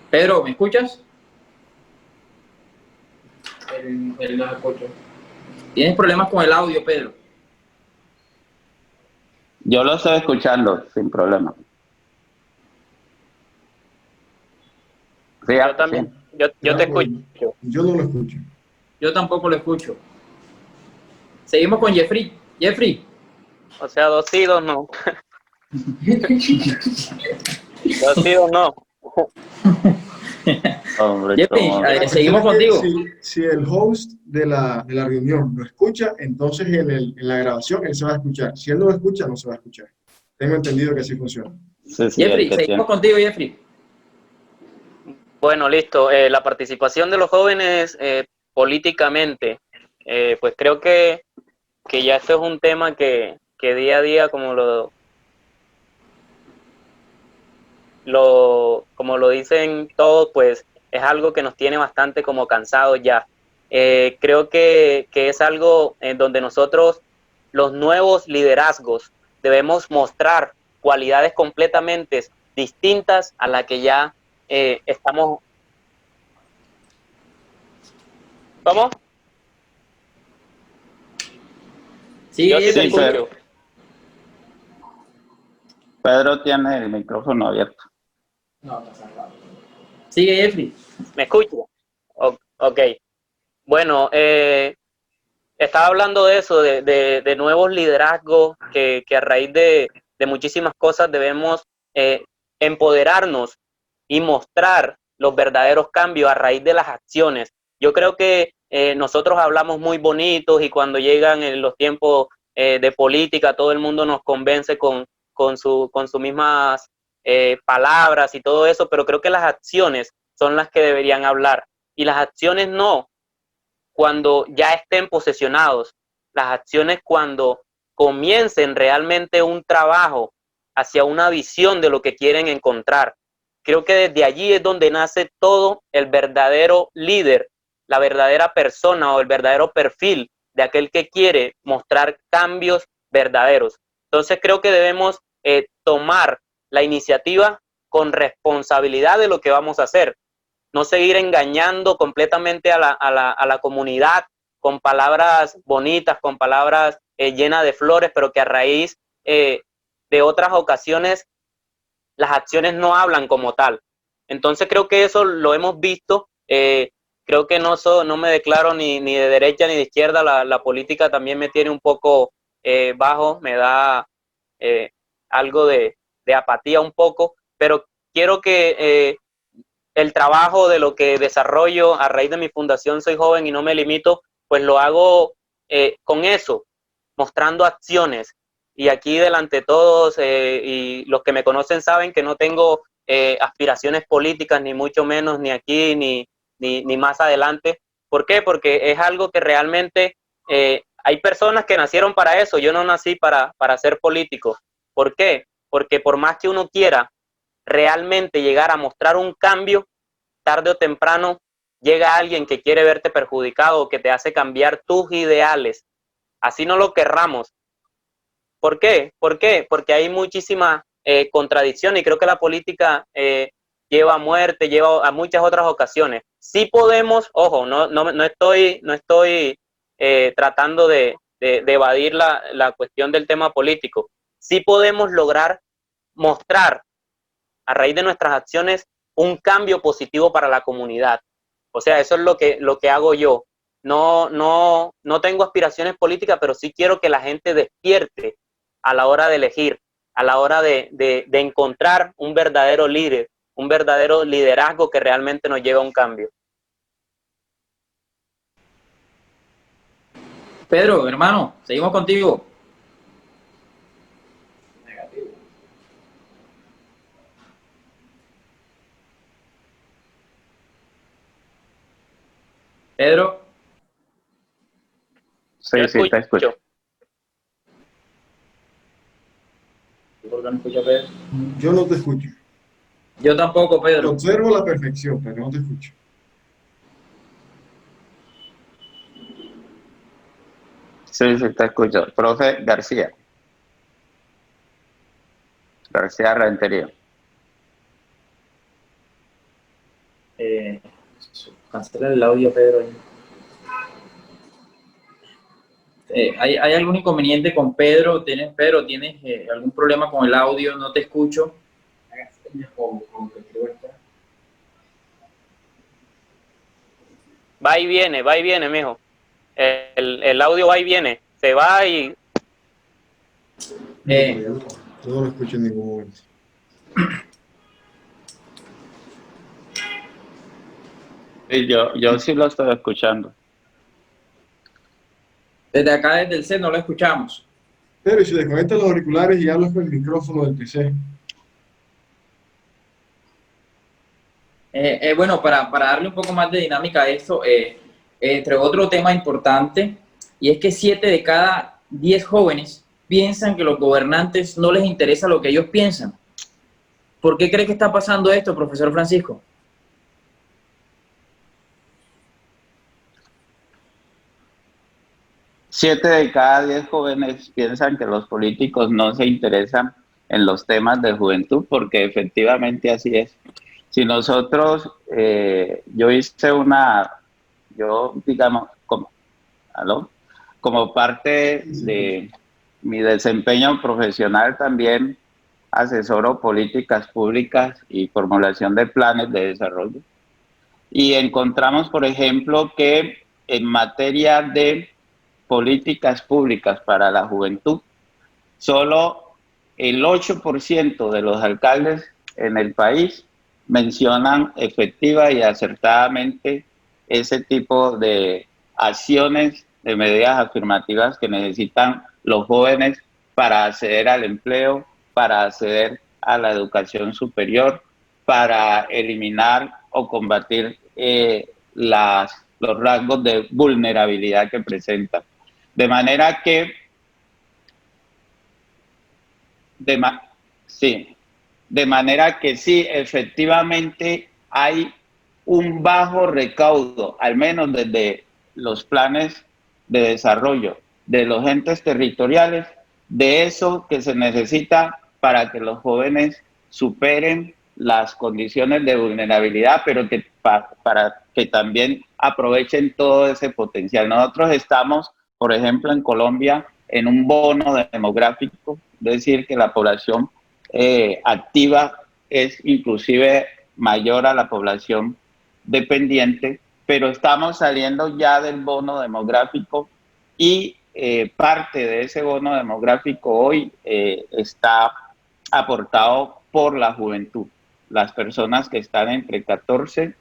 Pedro, ¿me escuchas? Él no escucha. ¿Tienes problemas con el audio, Pedro? Yo lo estoy escuchando sin problema. Sí, Yo también. Yo te escucho. Yo no lo escucho. Yo tampoco lo escucho. Seguimos con Jeffrey. Jeffrey. O sea, 2 sí, 2 no. 2 sí, 2 no. Hombre, Jeffrey, seguimos contigo. Si el host de la reunión lo escucha, entonces en la grabación él se va a escuchar. Si él no lo escucha, no se va a escuchar. Tengo entendido que así funciona. Sí, Jeffrey, seguimos contigo, Jeffrey. Bueno, listo. La participación de los jóvenes políticamente, pues creo que ya esto es un tema que día a día, como lo dicen todos, pues es algo que nos tiene bastante como cansados ya. Creo que es algo en donde nosotros, los nuevos liderazgos, debemos mostrar cualidades completamente distintas a la que ya estamos. ¿Cómo? Sí, Yo sí te escucho. Pedro tiene el micrófono abierto. No, está cerrado. Sigue, Jeffrey. ¿Me escucha? Ok. Bueno, estaba hablando de eso, de nuevos liderazgos que a raíz de muchísimas cosas debemos empoderarnos y mostrar los verdaderos cambios a raíz de las acciones. Yo creo que nosotros hablamos muy bonitos y cuando llegan los tiempos de política, todo el mundo nos convence con sus mismas palabras y todo eso, pero creo que las acciones son las que deberían hablar. Y las acciones no cuando ya estén posesionados, las acciones cuando comiencen realmente un trabajo hacia una visión de lo que quieren encontrar. Creo que desde allí es donde nace todo el verdadero líder, la verdadera persona o el verdadero perfil de aquel que quiere mostrar cambios verdaderos. Entonces creo que debemos tomar la iniciativa con responsabilidad de lo que vamos a hacer. No seguir engañando completamente a la comunidad con palabras bonitas, con palabras llenas de flores, pero que a raíz de otras ocasiones las acciones no hablan como tal. Entonces creo que eso lo hemos visto. Creo que no me declaro ni de derecha ni de izquierda. La política también me tiene un poco bajo, me da algo de apatía un poco, pero quiero que el trabajo de lo que desarrollo a raíz de mi fundación Soy Joven y No Me Limito, pues lo hago con eso, mostrando acciones. Y aquí delante de todos, y los que me conocen saben que no tengo aspiraciones políticas, ni mucho menos, ni aquí, ni más adelante. ¿Por qué? Porque es algo que realmente hay personas que nacieron para eso. Yo no nací para ser político. ¿Por qué? Porque por más que uno quiera realmente llegar a mostrar un cambio, tarde o temprano llega alguien que quiere verte perjudicado o que te hace cambiar tus ideales. Así no lo querramos. ¿Por qué? ¿Por qué? Porque hay muchísima contradicción y creo que la política lleva a muerte, lleva a muchas otras ocasiones. Sí podemos, ojo, no estoy tratando de evadir la cuestión del tema político. Sí podemos lograr mostrar a raíz de nuestras acciones un cambio positivo para la comunidad. O sea, eso es lo que hago yo. No tengo aspiraciones políticas, pero sí quiero que la gente despierte a la hora de elegir, a la hora de encontrar un verdadero líder, un verdadero liderazgo que realmente nos lleve a un cambio. Pedro, hermano, seguimos contigo. Pedro. Sí, sí, te escucho. ¿Por qué no escucha Pedro? Yo no te escucho. Yo tampoco, Te Pedro. observo a la perfección, pero no te escucho. Sí, sí, te escucho. Profe García. García Rentería. Cancela el audio, Pedro. ¿Hay algún inconveniente con Pedro? Pedro, ¿tienes algún problema con el audio? No te escucho. Va y viene, mijo. El audio va y viene. Se va y... Yo no lo escucho en ningún momento. Sí, yo sí lo estoy escuchando. Desde acá, desde el set, no lo escuchamos. Pero si desconectas los auriculares y hablas con el micrófono del PC. Bueno, para darle un poco más de dinámica a esto, entre otro tema importante, y es que 7 de cada 10 jóvenes piensan que los gobernantes no les interesa lo que ellos piensan. ¿Por qué cree que está pasando esto, profesor Francisco? Siete de cada 10 jóvenes piensan que los políticos no se interesan en los temas de juventud, porque efectivamente así es. Si nosotros, digamos, como parte de mi desempeño profesional también asesoro políticas públicas y formulación de planes de desarrollo. Y encontramos, por ejemplo, que en materia de políticas públicas para la juventud, solo el 8% de los alcaldes en el país mencionan efectiva y acertadamente ese tipo de acciones, de medidas afirmativas que necesitan los jóvenes para acceder al empleo, para acceder a la educación superior, para eliminar o combatir los rasgos de vulnerabilidad que presentan. De manera que de manera que sí, efectivamente hay un bajo recaudo, al menos desde los planes de desarrollo de los entes territoriales, de eso que se necesita para que los jóvenes superen las condiciones de vulnerabilidad, pero que para que también aprovechen todo ese potencial. Nosotros estamos, por ejemplo, en Colombia, en un bono demográfico, es decir, que la población activa es inclusive mayor a la población dependiente, pero estamos saliendo ya del bono demográfico y parte de ese bono demográfico hoy está aportado por la juventud, las personas que están entre 14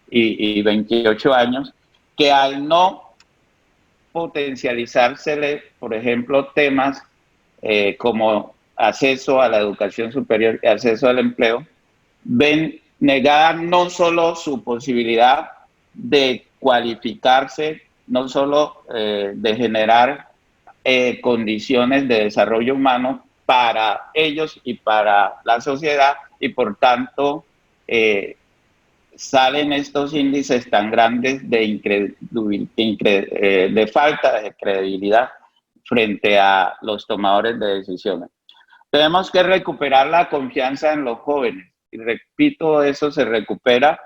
y 28 años, que al no potencializársele, por ejemplo, temas como acceso a la educación superior y acceso al empleo, ven negada no solo su posibilidad de cualificarse, no solo de generar condiciones de desarrollo humano para ellos y para la sociedad, y por tanto salen estos índices tan grandes de falta de credibilidad frente a los tomadores de decisiones. Tenemos que recuperar la confianza en los jóvenes. y repito, eso se recupera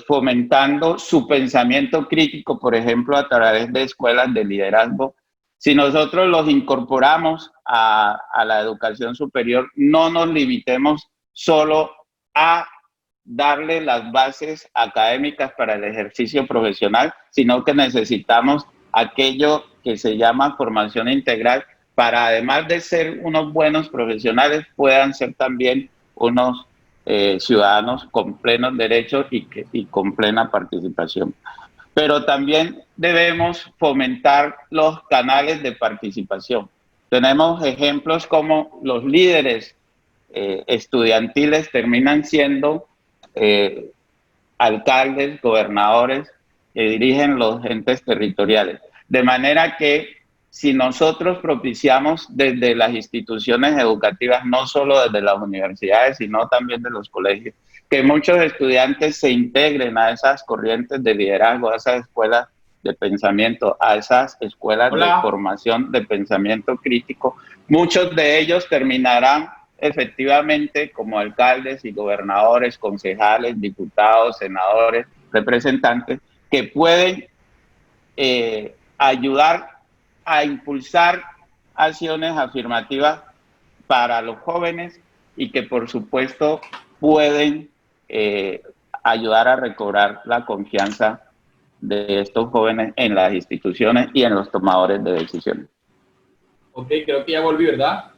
fomentando su pensamiento crítico, por ejemplo, a través de escuelas de liderazgo. Si nosotros los incorporamos a la educación superior, no nos limitemos solo a darle las bases académicas para el ejercicio profesional, sino que necesitamos aquello que se llama formación integral para, además de ser unos buenos profesionales, puedan ser también unos ciudadanos con plenos derechos y con plena participación. Pero también debemos fomentar los canales de participación. Tenemos ejemplos como los líderes estudiantiles terminan siendo alcaldes, gobernadores que dirigen los entes territoriales. De manera que si nosotros propiciamos desde las instituciones educativas, no solo desde las universidades, sino también de los colegios, que muchos estudiantes se integren a esas corrientes de liderazgo, a esas escuelas de pensamiento, a esas escuelas de formación de pensamiento crítico, muchos de ellos terminarán efectivamente como alcaldes y gobernadores, concejales, diputados, senadores, representantes, que pueden ayudar a impulsar acciones afirmativas para los jóvenes y que por supuesto pueden ayudar a recobrar la confianza de estos jóvenes en las instituciones y en los tomadores de decisiones. Ok, creo que ya volví, ¿verdad?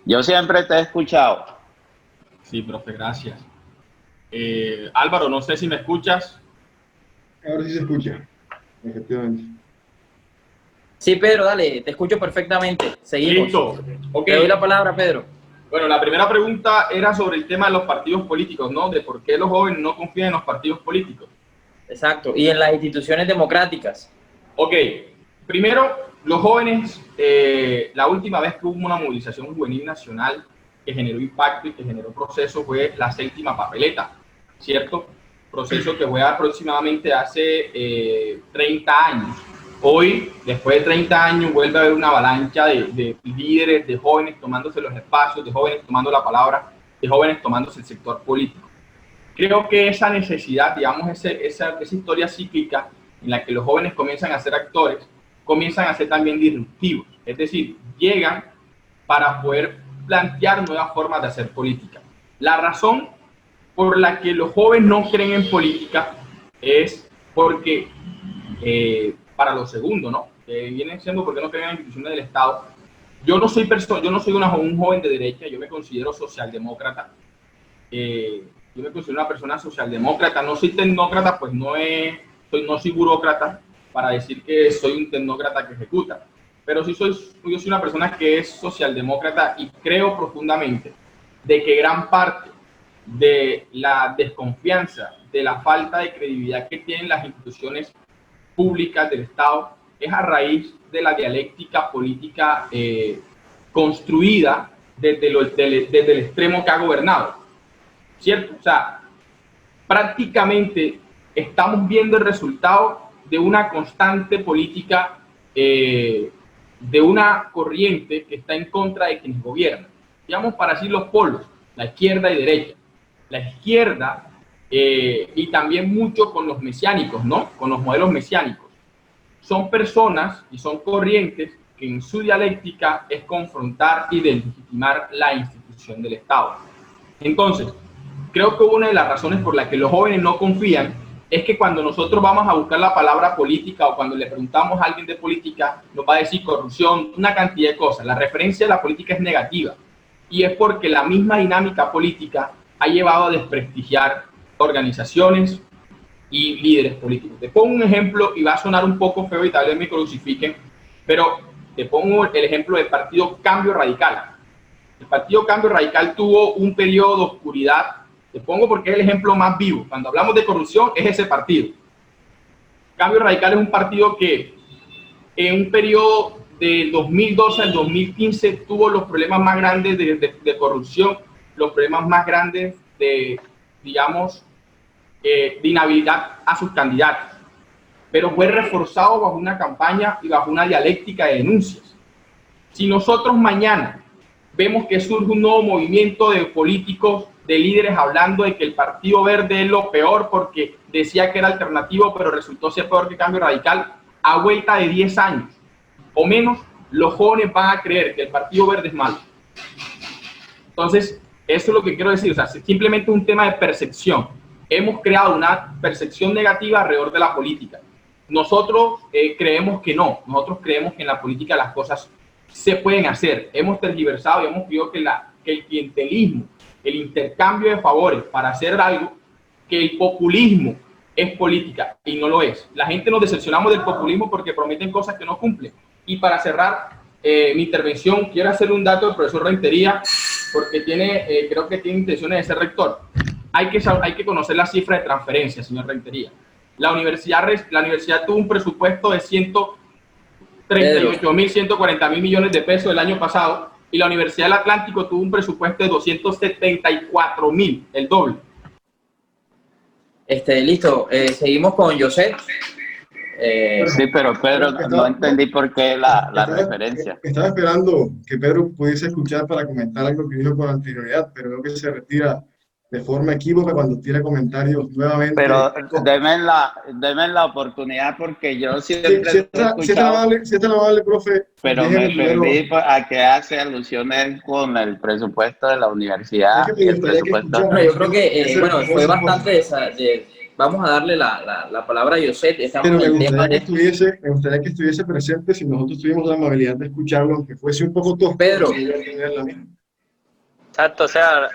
Yo siempre te he escuchado. Sí, profe, gracias. Álvaro, no sé si me escuchas. Ahora sí se escucha, efectivamente. Sí, Pedro, dale, te escucho perfectamente. Seguimos. Listo. Okay. Te doy la palabra, Pedro. Bueno, la primera pregunta era sobre el tema de los partidos políticos, ¿no? De por qué los jóvenes no confían en los partidos políticos. Exacto, y en las instituciones democráticas. Ok, primero, los jóvenes, la última vez que hubo una movilización juvenil nacional que generó impacto y que generó proceso fue la séptima papeleta, ¿cierto? Proceso que fue aproximadamente hace 30 años. Hoy, después de 30 años, vuelve a haber una avalancha de líderes, de jóvenes tomándose los espacios, de jóvenes tomando la palabra, de jóvenes tomándose el sector político. Creo que esa necesidad, digamos, esa historia cíclica en la que los jóvenes comienzan a ser actores, comienzan a ser también disruptivos. Es decir, llegan para poder plantear nuevas formas de hacer política. La razón por la que los jóvenes no creen en política es porque... para lo segundo, ¿no? Que viene siendo porque no creen en las instituciones del Estado. Yo no soy un joven de derecha, yo me considero socialdemócrata. Yo me considero una persona socialdemócrata, no soy tecnócrata, pues no soy burócrata para decir que soy un tecnócrata que ejecuta. Pero yo soy una persona que es socialdemócrata y creo profundamente de que gran parte de la desconfianza, de la falta de credibilidad que tienen las instituciones públicas del Estado es a raíz de la dialéctica política construida desde el extremo que ha gobernado, ¿cierto? O sea, prácticamente estamos viendo el resultado de una constante política, de una corriente que está en contra de quienes gobiernan. Digamos, para así los polos, la izquierda y derecha. La izquierda... y también mucho con los mesiánicos, ¿no? Con los modelos mesiánicos. Son personas y son corrientes que en su dialéctica es confrontar y deslegitimar la institución del Estado. Entonces, creo que una de las razones por las que los jóvenes no confían es que cuando nosotros vamos a buscar la palabra política o cuando le preguntamos a alguien de política, nos va a decir corrupción, una cantidad de cosas. La referencia de la política es negativa y es porque la misma dinámica política ha llevado a desprestigiar organizaciones y líderes políticos. Te pongo un ejemplo y va a sonar un poco feo y tal vez me crucifiquen, pero te pongo el ejemplo del partido Cambio Radical. El partido Cambio Radical tuvo un periodo de oscuridad, te pongo porque es el ejemplo más vivo. Cuando hablamos de corrupción es ese partido. Cambio Radical es un partido que en un periodo del 2012 al 2015 tuvo los problemas más grandes de corrupción, los problemas más grandes de, digamos, de inhabilidad a sus candidatos, pero fue reforzado bajo una campaña y bajo una dialéctica de denuncias. Si nosotros mañana vemos que surge un nuevo movimiento de políticos, de líderes hablando de que el Partido Verde es lo peor porque decía que era alternativo, pero resultó ser peor que Cambio Radical. A vuelta de 10 años o menos, los jóvenes van a creer que el Partido Verde es malo. Entonces, eso es lo que quiero decir, o sea, simplemente un tema de percepción. Hemos creado una percepción negativa alrededor de la política. Nosotros creemos que no, nosotros creemos que en la política las cosas se pueden hacer. Hemos tergiversado y hemos creído que el clientelismo, el intercambio de favores para hacer algo, que el populismo es política y no lo es. La gente nos decepcionamos del populismo porque prometen cosas que no cumplen. Y para cerrar mi intervención, quiero hacer un dato del profesor Rentería, porque creo que tiene intenciones de ser rector. Hay que conocer la cifra de transferencia, señor Rentería. La universidad tuvo un presupuesto de 138.140.000 millones de pesos el año pasado, y la Universidad del Atlántico tuvo un presupuesto de 274.000, el doble. Listo, seguimos con José. Sí, pero Pedro, no entendí por qué la referencia. Estaba esperando que Pedro pudiese escuchar para comentar algo que dijo con anterioridad, pero veo que se retira de forma equívoca cuando tira comentarios nuevamente. Pero denme la oportunidad porque yo siempre si es tan amable, profe. Pero me perdí a que hace alusiones con el presupuesto de la universidad. Yo creo que, fue bastante vamos a darle la palabra a José. Pero me gustaría que estuviese presente si nosotros tuvimos la amabilidad de escucharlo, aunque fuese un poco tosco. Pedro. Exacto, o sea,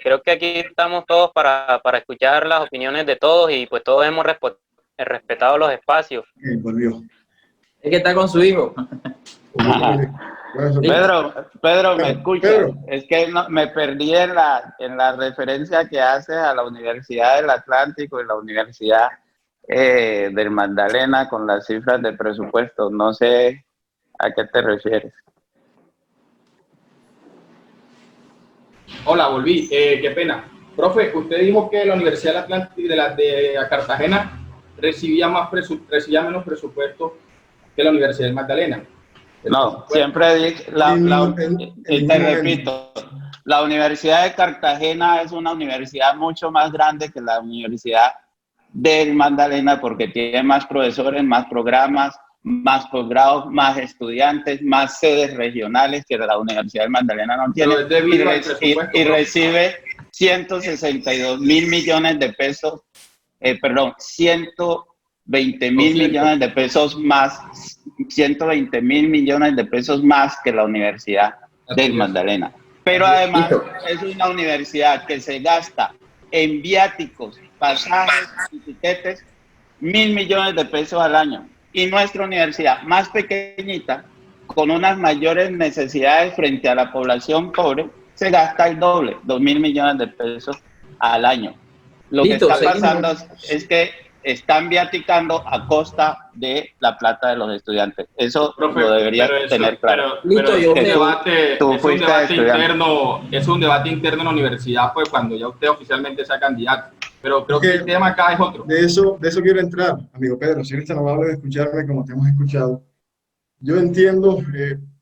creo que aquí estamos todos para escuchar las opiniones de todos y pues todos hemos respetado los espacios. Volvió. Es que está con su hijo. Pedro, ¿me escuchas? Pedro. Es que me perdí en la referencia que haces a la Universidad del Atlántico y la Universidad del Magdalena con las cifras de presupuesto. No sé a qué te refieres. Hola, volví. Qué pena. Profe, usted dijo que la Universidad del Atlántico de Cartagena recibía menos presupuesto que la Universidad del Magdalena. No, siempre dije, te repito, la Universidad de Cartagena es una universidad mucho más grande que la Universidad del Magdalena porque tiene más profesores, más programas, más posgrados, más estudiantes, más sedes regionales que la Universidad del Magdalena no tiene, y recibe 162.000 millones de pesos, 120.000 millones de pesos más, 120.000 millones de pesos más que la Universidad del Magdalena. Pero además es una universidad que se gasta en viáticos, pasajes y tiquetes 1.000 millones de pesos al año. Y nuestra universidad más pequeñita, con unas mayores necesidades frente a la población pobre, se gasta el doble, 2.000 millones de pesos al año. Lo que está pasando es que están viaticando a costa de la plata de los estudiantes. Eso lo debería tener claro. Pero es un debate interno en la universidad, pues cuando ya usted oficialmente sea candidato. Pero creo que el tema acá es otro. De eso quiero entrar, amigo Pedro. Si eres tan amable de escucharme como te hemos escuchado. Yo entiendo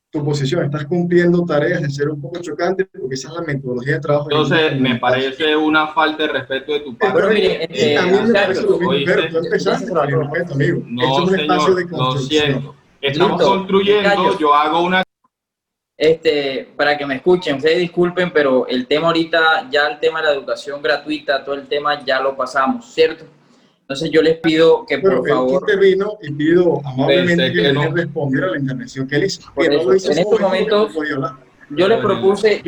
tu posición. Estás cumpliendo tareas de ser un poco chocante porque esa es la metodología de trabajo. Entonces, me parece una falta de respeto de tu parte. Pero mire, a mí me parece lo mismo, Pedro. Tú empezaste con el respeto, amigo. No, esto es un espacio de construcción. Lo siento. Estamos construyendo, yo hago una... para que me escuchen, ustedes disculpen, pero el tema ahorita, ya el tema de la educación gratuita, todo el tema ya lo pasamos, ¿cierto? Entonces yo les pido que por favor... intervino y pido amablemente que no respondiera a la intervención que él hizo. En estos momentos, yo les propuse,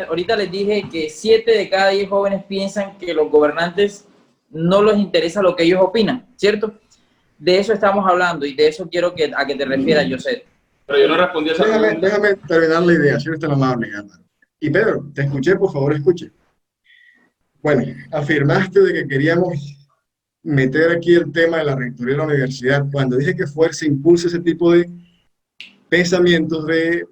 ahorita les dije que 7 de cada 10 jóvenes piensan que los gobernantes no les interesa lo que ellos opinan, ¿cierto? De eso estamos hablando y de eso quiero a que te refieras, José. Pero yo no respondí a esa pregunta. Déjame terminar la idea, si eres tan amable. Y Pedro, te escuché, por favor, escuche. Bueno, afirmaste de que queríamos meter aquí el tema de la rectoría de la universidad. Cuando dije que Fuerza impulse ese tipo de pensamientos, de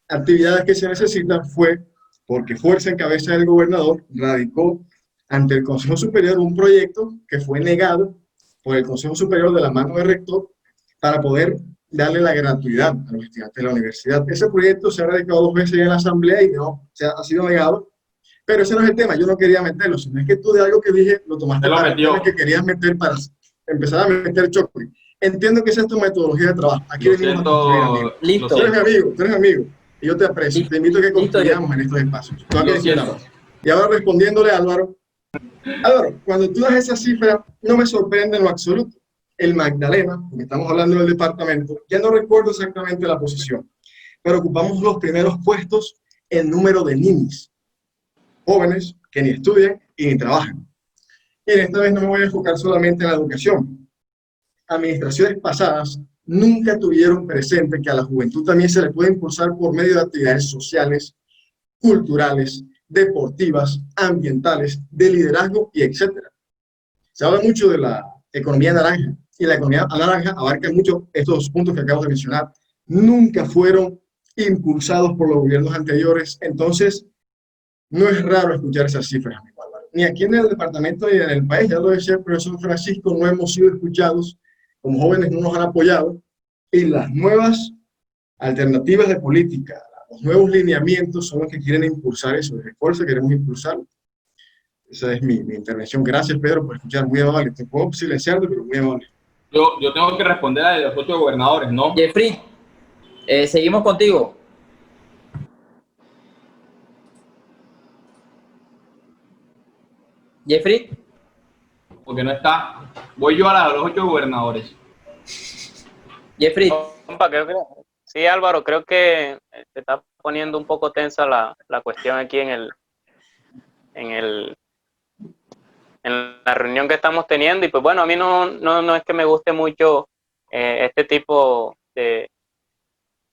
actividades que se necesitan, fue porque Fuerza, en cabeza del gobernador, radicó ante el Consejo Superior un proyecto que fue negado por el Consejo Superior de la mano del rector para poder darle la gratuidad a los estudiantes de la universidad. Ese proyecto se ha radicado 2 veces en la asamblea y no, ha sido negado. Pero ese no es el tema, yo no quería meterlo, sino es que tú de algo que dije lo tomaste para el tema que querías meter para empezar a meter choque. Entiendo que esa es tu metodología de trabajo. Aquí venimos a construir, amigo. Listo. Tú eres mi amigo, y yo te aprecio. Listo. Te invito a que construyamos en estos espacios. Y ahora respondiéndole a Álvaro, cuando tú das esa cifra, no me sorprende en lo absoluto. El Magdalena, porque estamos hablando del departamento, ya no recuerdo exactamente la posición, pero ocupamos los primeros puestos en número de ninis, jóvenes que ni estudian y ni trabajan. Y esta vez no me voy a enfocar solamente en la educación. Administraciones pasadas nunca tuvieron presente que a la juventud también se le puede impulsar por medio de actividades sociales, culturales, deportivas, ambientales, de liderazgo y etcétera. Se habla mucho de la economía naranja, y la economía naranja abarca mucho estos puntos que acabo de mencionar. Nunca fueron impulsados por los gobiernos anteriores, entonces no es raro escuchar esas cifras, ni aquí en el departamento ni en el país. Ya lo decía el profesor Francisco, no hemos sido escuchados, como jóvenes no nos han apoyado, y las nuevas alternativas de política, los nuevos lineamientos son los que quieren impulsar eso, desde Fuerza queremos impulsarlo. Esa es mi intervención. Gracias, Pedro, por escuchar, muy amable. Te puedo silenciarte, pero muy amable. Yo tengo que responder a los 8 gobernadores, ¿no? Jeffrey, seguimos contigo. Jeffrey. Porque no está. Voy yo a los 8 gobernadores. Jeffrey. Sí, Álvaro, creo que se está poniendo un poco tensa la cuestión aquí en la reunión que estamos teniendo. Y pues bueno, a mí no es que me guste mucho este tipo de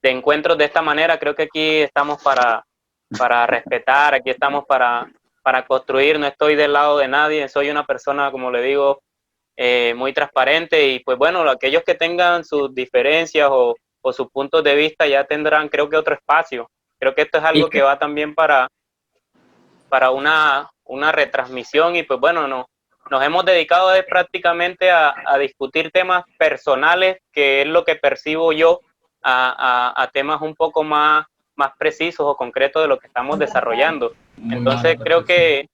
encuentros de esta manera. Creo que aquí estamos para respetar, aquí estamos para construir. No estoy del lado de nadie, soy una persona, como le digo, muy transparente. Y pues bueno, aquellos que tengan sus diferencias o sus puntos de vista ya tendrán, creo que, otro espacio. Creo que esto es algo que va también para una retransmisión. Y pues bueno, nos hemos dedicado prácticamente a discutir temas personales, que es lo que percibo yo, a temas un poco más precisos o concretos de lo que estamos desarrollando. Entonces creo que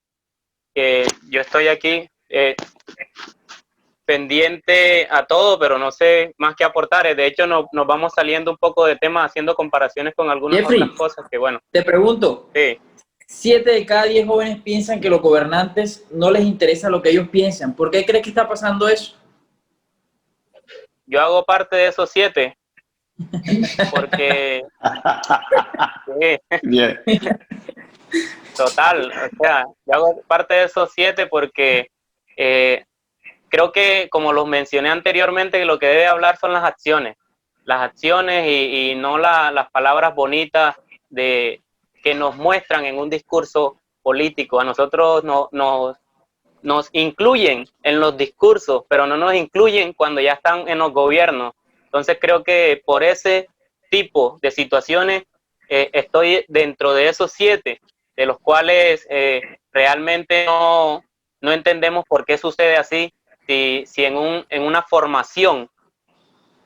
yo estoy aquí pendiente a todo, pero no sé más que aportar. De hecho, nos vamos saliendo un poco de temas, haciendo comparaciones con algunas otras cosas que, bueno. Te pregunto, sí. 7 de cada 10 jóvenes piensan que los gobernantes no les interesa lo que ellos piensan. ¿Por qué crees que está pasando eso? Yo hago parte de esos 7. Porque... Bien. Total, o sea, yo hago parte de esos 7 porque creo que, como los mencioné anteriormente, que lo que debe hablar son las acciones y no las palabras bonitas que nos muestran en un discurso político. A nosotros nos incluyen en los discursos, pero no nos incluyen cuando ya están en los gobiernos. Entonces creo que por ese tipo de situaciones estoy dentro de esos 7, de los cuales realmente no entendemos por qué sucede así, si en una formación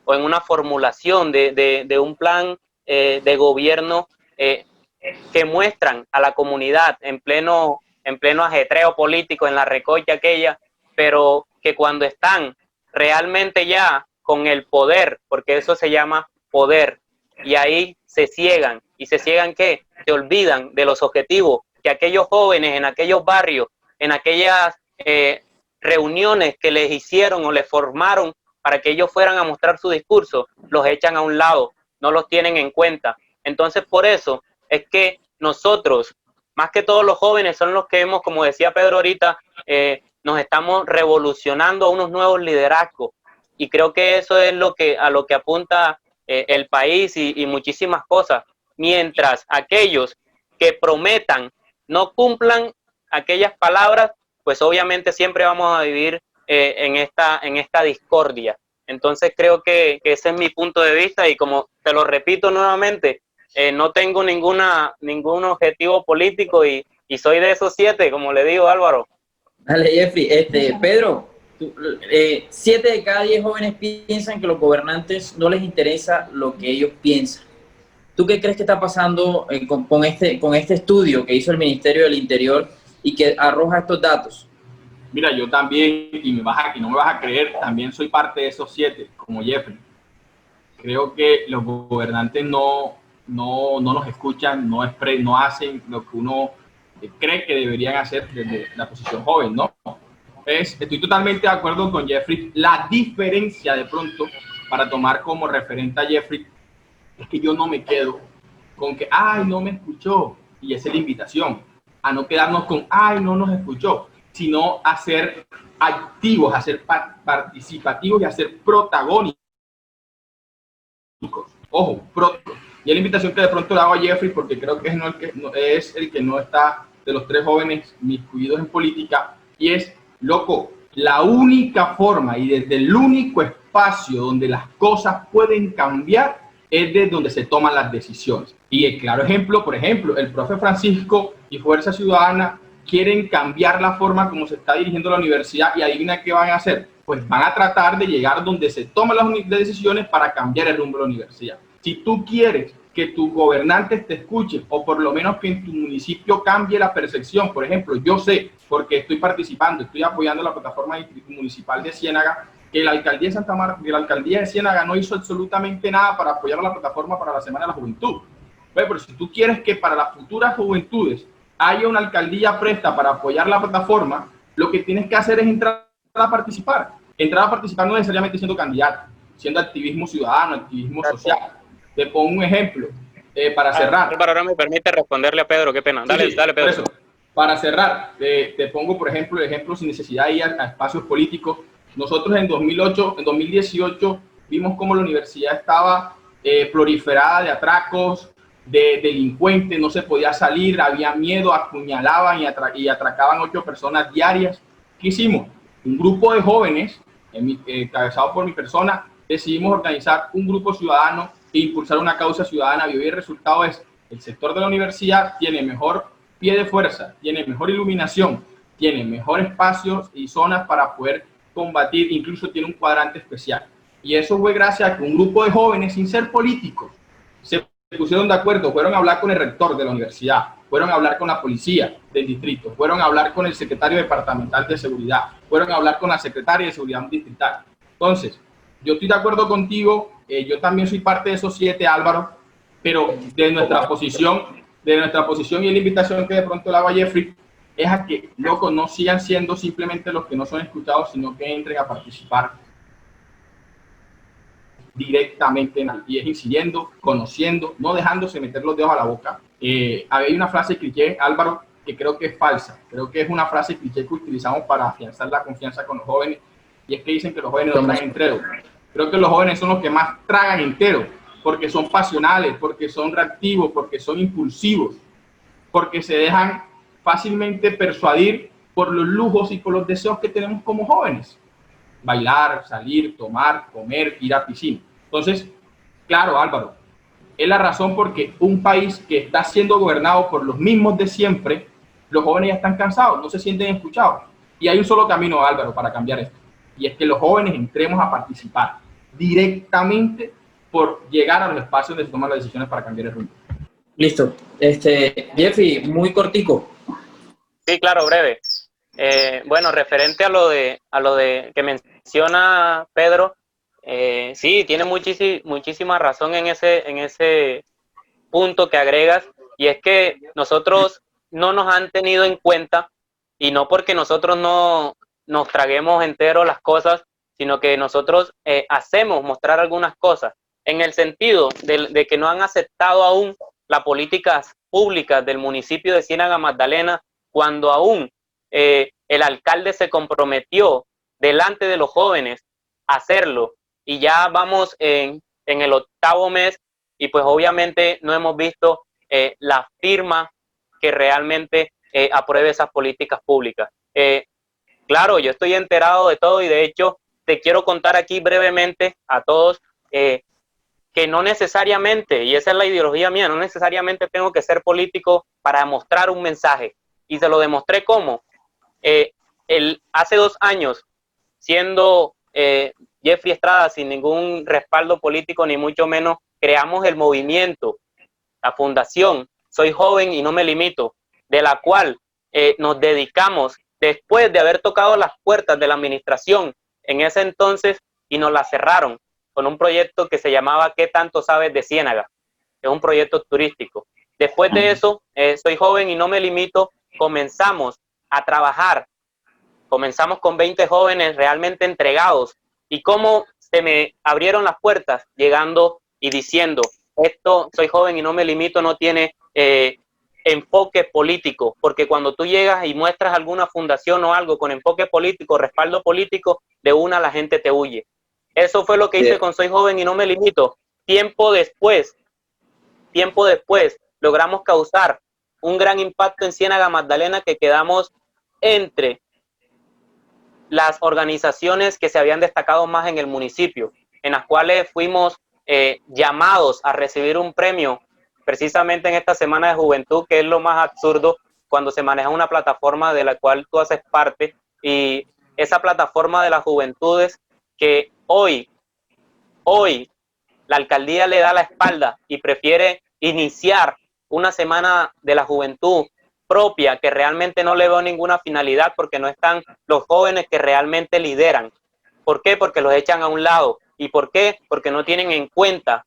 o en una formulación de un plan de gobierno que muestran a la comunidad en pleno ajetreo político, en la recocha aquella, pero que cuando están realmente ya con el poder, porque eso se llama poder, y ahí se ciegan. ¿Y se ciegan qué? Se olvidan de los objetivos que aquellos jóvenes en aquellos barrios, en aquellas reuniones que les hicieron o les formaron para que ellos fueran a mostrar su discurso, los echan a un lado, no los tienen en cuenta. Entonces, por eso es que nosotros, más que todos los jóvenes, son los que hemos, como decía Pedro ahorita, nos estamos revolucionando a unos nuevos liderazgos. Y creo que eso es a lo que apunta el país y muchísimas cosas. Mientras aquellos que prometan no cumplan aquellas palabras, pues obviamente siempre vamos a vivir en esta discordia. Entonces creo que ese es mi punto de vista, y como te lo repito nuevamente, no tengo ningún objetivo político y soy de esos 7, como le digo, Álvaro. Dale, Jeffrey. Pedro, 7 de cada 10 jóvenes piensan que los gobernantes no les interesa lo que ellos piensan. ¿Tú qué crees que está pasando con este estudio que hizo el Ministerio del Interior y que arroja estos datos? Mira, yo también, y no me vas a creer, también soy parte de esos 7, como Jeffrey. Creo que los gobernantes no nos escuchan, no hacen lo que uno cree que deberían hacer desde la posición joven, ¿no? Estoy totalmente de acuerdo con Jeffrey. La diferencia, de pronto, para tomar como referente a Jeffrey, es que yo no me quedo con que, ay, no me escuchó, y esa es la invitación, a no quedarnos con, ay, no nos escuchó, sino a ser activos, a ser participativos y a ser protagónicos. Ojo, y es la invitación que de pronto le hago a Jeffrey, porque creo que es el que no está de los 3 jóvenes miscuidos en política, y es, loco, la única forma y desde el único espacio donde las cosas pueden cambiar es desde donde se toman las decisiones. Y el claro ejemplo, por ejemplo, el profe Francisco y Fuerza Ciudadana quieren cambiar la forma como se está dirigiendo la universidad, y adivina qué van a hacer. Pues van a tratar de llegar donde se toman las decisiones para cambiar el rumbo de la universidad. Si tú quieres que tus gobernantes te escuchen, o por lo menos que en tu municipio cambie la percepción, por ejemplo, yo sé, porque estoy participando, estoy apoyando la plataforma municipal de Ciénaga, que la alcaldía de Santa Marta, que la alcaldía de Ciénaga no hizo absolutamente nada para apoyar a la plataforma para la Semana de la Juventud. Pero si tú quieres que para las futuras juventudes haya una alcaldía presta para apoyar la plataforma, lo que tienes que hacer es entrar a participar. Entrar a participar no necesariamente siendo candidato, siendo activismo ciudadano, activismo social. Te pongo un ejemplo para cerrar. Ahora me permite responderle a Pedro, qué pena. Dale, dale, Pedro. Por eso, para cerrar, te pongo, por ejemplo, ejemplos sin necesidad de ir a espacios políticos. Nosotros en 2018 vimos cómo la universidad estaba proliferada de atracos, de delincuentes, no se podía salir, había miedo, apuñalaban y atracaban 8 personas diarias. ¿Qué hicimos? Un grupo de jóvenes, encabezado por mi persona, decidimos organizar un grupo ciudadano e impulsar una causa ciudadana, y hoy el resultado es, el sector de la universidad tiene mejor pie de fuerza, tiene mejor iluminación, tiene mejor espacios y zonas para poder combatir, incluso tiene un cuadrante especial. Y eso fue gracias a que un grupo de jóvenes, sin ser políticos, se pusieron de acuerdo, fueron a hablar con el rector de la universidad, fueron a hablar con la policía del distrito, fueron a hablar con el secretario departamental de seguridad, fueron a hablar con la secretaria de seguridad distrital. Entonces, yo estoy de acuerdo contigo, yo también soy parte de esos 7, Álvaro, pero de nuestra posición y la invitación que de pronto le hago a Jeffrey es a que, loco, no sigan siendo simplemente los que no son escuchados, sino que entren a participar directamente y es incidiendo, conociendo, no dejándose meter los dedos a la boca. Hay una frase cliché, Álvaro, que creo que es falsa, creo que es una frase cliché que utilizamos para afianzar la confianza con los jóvenes, y es que dicen que los jóvenes no tragan entero. Creo que los jóvenes son los que más tragan entero, porque son pasionales, porque son reactivos, porque son impulsivos, porque se dejan fácilmente persuadir por los lujos y por los deseos que tenemos como jóvenes. Bailar, salir, tomar, comer, ir a piscina. Entonces, claro, Álvaro, es la razón porque un país que está siendo gobernado por los mismos de siempre, los jóvenes ya están cansados, no se sienten escuchados. Y hay un solo camino, Álvaro, para cambiar esto. Y es que los jóvenes entremos a participar directamente por llegar a los espacios donde se toman las decisiones para cambiar el rumbo. Listo. Jeffrey, muy cortico. Sí, claro, breve. Bueno, referente a lo de que menciona Pedro, sí, tiene muchísima razón en ese punto que agregas, y es que nosotros no nos han tenido en cuenta, y no porque nosotros no nos traguemos entero las cosas, sino que nosotros hacemos mostrar algunas cosas, en el sentido de que no han aceptado aún las políticas públicas del municipio de Ciénaga Magdalena, cuando aún el alcalde se comprometió delante de los jóvenes a hacerlo, y ya vamos en el 8º mes, y pues obviamente no hemos visto la firma que realmente apruebe esas políticas públicas. Claro, yo estoy enterado de todo, y de hecho te quiero contar aquí brevemente a todos que no necesariamente, y esa es la ideología mía, no necesariamente tengo que ser político para mostrar un mensaje, y se lo demostré como hace 2 años siendo Jeffrey Estrada sin ningún respaldo político, ni mucho menos, creamos el movimiento, la fundación Soy Joven y No Me Limito, de la cual nos dedicamos después de haber tocado las puertas de la administración en ese entonces y nos la cerraron con un proyecto que se llamaba ¿Qué tanto sabes de Ciénaga? Es un proyecto turístico. Después de eso, Soy Joven y No Me Limito, comenzamos a trabajar. Comenzamos con 20 jóvenes realmente entregados. Y cómo se me abrieron las puertas llegando y diciendo, esto, Soy Joven y No Me Limito, no tiene enfoque político, porque cuando tú llegas y muestras alguna fundación o algo con enfoque político, respaldo político, de una la gente te huye. Eso fue lo que hice con Soy Joven y No Me Limito. Tiempo después, logramos causar un gran impacto en Ciénaga Magdalena, que quedamos entre las organizaciones que se habían destacado más en el municipio, en las cuales fuimos llamados a recibir un premio precisamente en esta Semana de Juventud, que es lo más absurdo cuando se maneja una plataforma de la cual tú haces parte, y esa plataforma de las juventudes que hoy la alcaldía le da la espalda y prefiere iniciar una Semana de la Juventud propia, que realmente no le veo ninguna finalidad, porque no están los jóvenes que realmente lideran. ¿Por qué? Porque los echan a un lado. ¿Y por qué? Porque no tienen en cuenta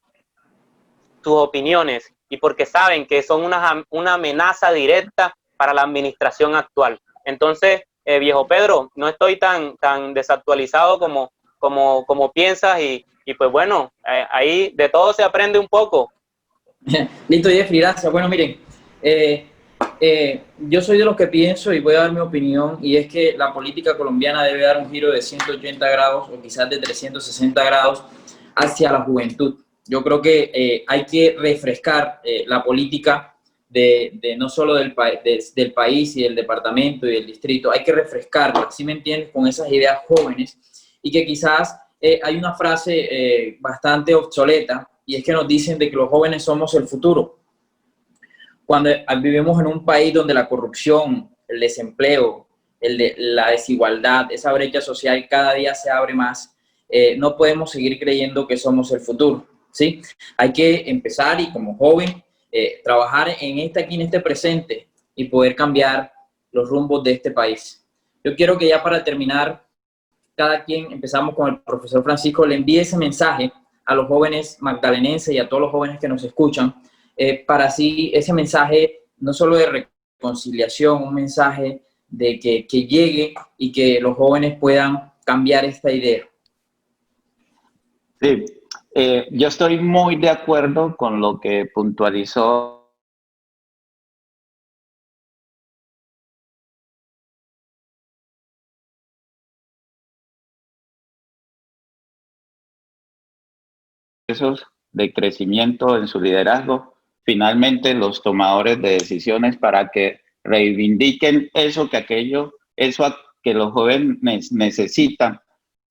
sus opiniones y porque saben que son una amenaza directa para la administración actual. Entonces, viejo Pedro, no estoy tan desactualizado como piensas, y pues bueno, ahí de todo se aprende un poco. Listo, Jeffrey, gracias. Bueno, miren, yo soy de los que pienso, y voy a dar mi opinión, y es que la política colombiana debe dar un giro de 180 grados o quizás de 360 grados hacia la juventud. Yo creo que hay que refrescar la política de no solo del país y del departamento y del distrito, hay que refrescarla, ¿sí me entiendes?, con esas ideas jóvenes, y que quizás hay una frase bastante obsoleta, y es que nos dicen de que los jóvenes somos el futuro. Cuando vivimos en un país donde la corrupción, el desempleo, la desigualdad, esa brecha social cada día se abre más, no podemos seguir creyendo que somos el futuro, ¿sí? Hay que empezar y como joven trabajar en este presente y poder cambiar los rumbos de este país. Yo quiero que ya para terminar, cada quien, empezamos con el profesor Francisco, le envíe ese mensaje a los jóvenes magdalenenses y a todos los jóvenes que nos escuchan, para así ese mensaje no solo de reconciliación, un mensaje de que llegue y que los jóvenes puedan cambiar esta idea. Sí, yo estoy muy de acuerdo con lo que puntualizó de crecimiento en su liderazgo, finalmente los tomadores de decisiones, para que reivindiquen eso que los jóvenes necesitan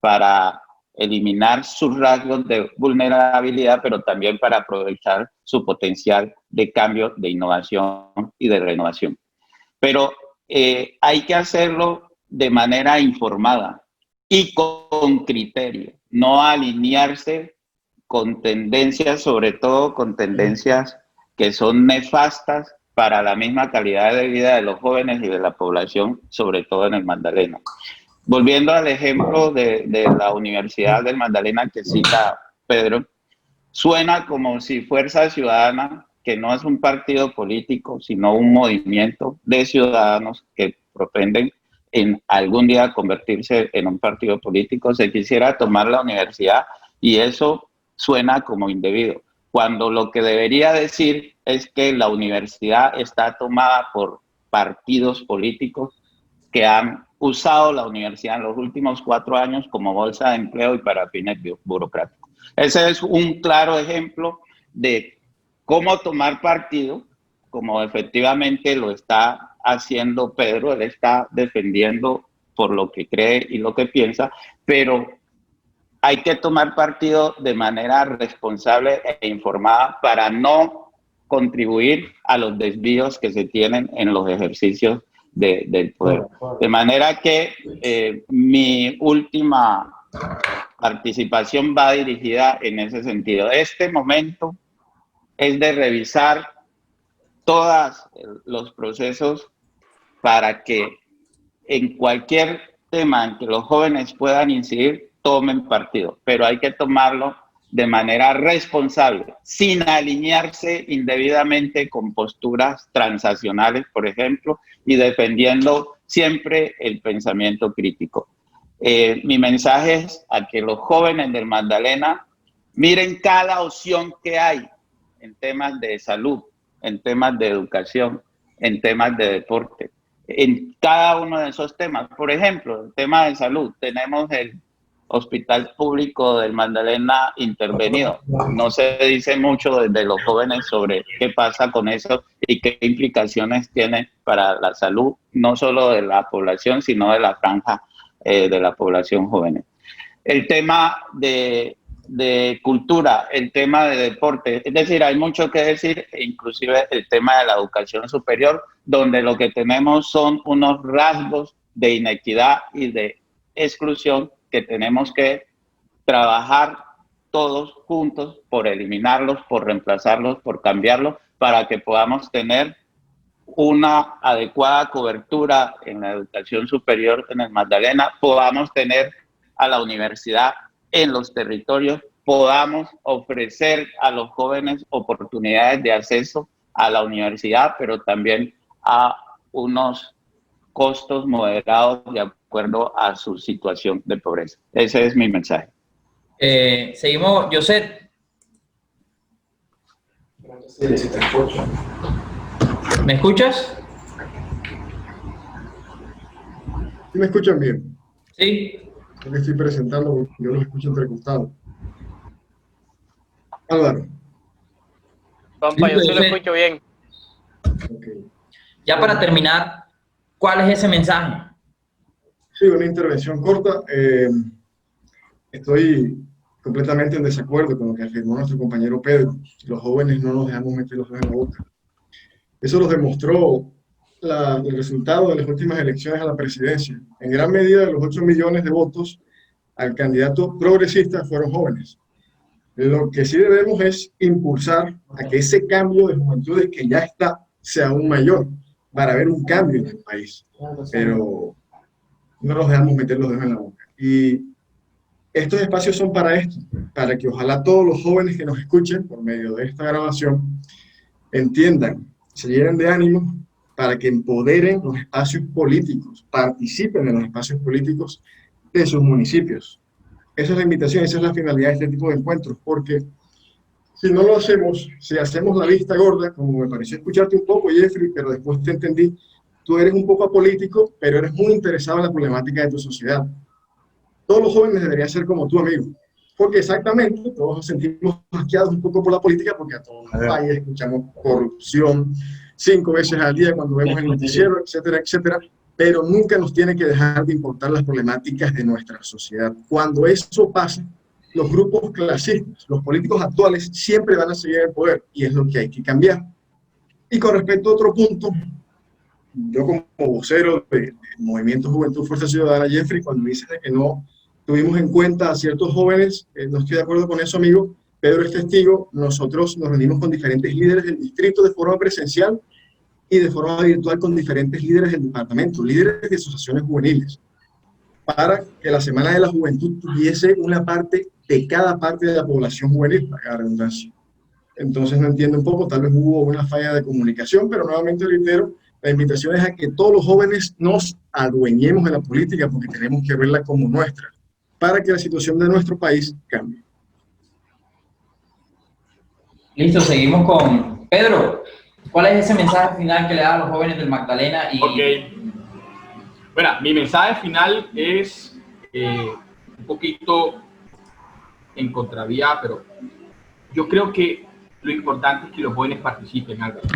para eliminar sus rasgos de vulnerabilidad, pero también para aprovechar su potencial de cambio, de innovación y de renovación. Pero hay que hacerlo de manera informada y con criterio, no alinearse con tendencias, sobre todo con tendencias que son nefastas para la misma calidad de vida de los jóvenes y de la población, sobre todo en el Magdalena. Volviendo al ejemplo de la Universidad del Magdalena que cita Pedro, suena como si Fuerza Ciudadana, que no es un partido político, sino un movimiento de ciudadanos que propenden en algún día convertirse en un partido político, se quisiera tomar la universidad, y eso suena como indebido, cuando lo que debería decir es que la universidad está tomada por partidos políticos que han usado la universidad en los últimos 4 años como bolsa de empleo y para fines burocráticos. Ese es un claro ejemplo de cómo tomar partido, como efectivamente lo está haciendo Pedro. Él está defendiendo por lo que cree y lo que piensa, pero hay que tomar partido de manera responsable e informada para no contribuir a los desvíos que se tienen en los ejercicios del poder. De manera que mi última participación va dirigida en ese sentido. Este momento es de revisar todos los procesos para que en cualquier tema en que los jóvenes puedan incidir, tomen partido, pero hay que tomarlo de manera responsable, sin alinearse indebidamente con posturas transaccionales, por ejemplo, y defendiendo siempre el pensamiento crítico. Mi mensaje es a que los jóvenes del Magdalena miren cada opción que hay en temas de salud, en temas de educación, en temas de deporte, en cada uno de esos temas. Por ejemplo, el tema de salud, tenemos el Hospital Público del Magdalena intervenido. No se dice mucho desde los jóvenes sobre qué pasa con eso y qué implicaciones tiene para la salud, no solo de la población, sino de la franja de la población joven. El tema de cultura, el tema de deporte, es decir, hay mucho que decir, inclusive el tema de la educación superior, donde lo que tenemos son unos rasgos de inequidad y de exclusión que tenemos que trabajar todos juntos por eliminarlos, por reemplazarlos, por cambiarlos, para que podamos tener una adecuada cobertura en la educación superior en el Magdalena, podamos tener a la universidad en los territorios, podamos ofrecer a los jóvenes oportunidades de acceso a la universidad, pero también a unos costos moderados de acuerdo a su situación de pobreza. Ese es mi mensaje. Seguimos, José. ¿Me escuchas? ¿Sí me escuchan bien? Sí. Yo me estoy presentando porque yo los escucho entrecostados. Álvaro. Compa, yo sí lo escucho bien. Okay. Ya para terminar, ¿cuál es ese mensaje? Sí, una intervención corta. Estoy completamente en desacuerdo con lo que afirmó nuestro compañero Pedro. Los jóvenes no nos dejamos meter los dedos en la boca. Eso lo demostró el resultado de las últimas elecciones a la presidencia. En gran medida de los 8 millones de votos al candidato progresista fueron jóvenes. Lo que sí debemos es impulsar a que ese cambio de juventudes que ya está sea aún mayor para ver un cambio en el país. Pero no nos dejamos meter los dedos en la boca. Y estos espacios son para esto, para que ojalá todos los jóvenes que nos escuchen por medio de esta grabación entiendan, se llenen de ánimo para que empoderen los espacios políticos, participen en los espacios políticos de sus municipios. Esa es la invitación, esa es la finalidad de este tipo de encuentros, porque si no lo hacemos, si hacemos la vista gorda, como me pareció escucharte un poco, Jeffrey, pero después te entendí, tú eres un poco apolítico, pero eres muy interesado en la problemática de tu sociedad. Todos los jóvenes deberían ser como tú, amigo, porque exactamente todos nos sentimos asqueados un poco por la política, porque a todos nos falla, escuchamos corrupción 5 veces al día cuando vemos el noticiero, etcétera, etcétera, pero nunca nos tiene que dejar de importar las problemáticas de nuestra sociedad. Cuando eso pasa, los grupos clasistas, los políticos actuales siempre van a seguir en el poder, y es lo que hay que cambiar. Y con respecto a otro punto, yo como vocero del Movimiento Juventud Fuerza Ciudadana, Jeffrey, cuando dices de que no tuvimos en cuenta a ciertos jóvenes, no estoy de acuerdo con eso, amigo. Pedro es testigo, nosotros nos reunimos con diferentes líderes del distrito de forma presencial y de forma virtual con diferentes líderes del departamento, líderes de asociaciones juveniles, para que la Semana de la Juventud tuviese una parte de cada parte de la población juvenil, para la redundancia. Entonces no entiendo un poco, tal vez hubo una falla de comunicación, pero nuevamente reitero, la invitación es a que todos los jóvenes nos adueñemos de la política, porque tenemos que verla como nuestra, para que la situación de nuestro país cambie. Listo, seguimos con Pedro. ¿Cuál es ese mensaje final que le da a los jóvenes del Magdalena? Ok. Bueno, mi mensaje final es un poquito en contravía, pero yo creo que lo importante es que los jóvenes participen, Álvaro.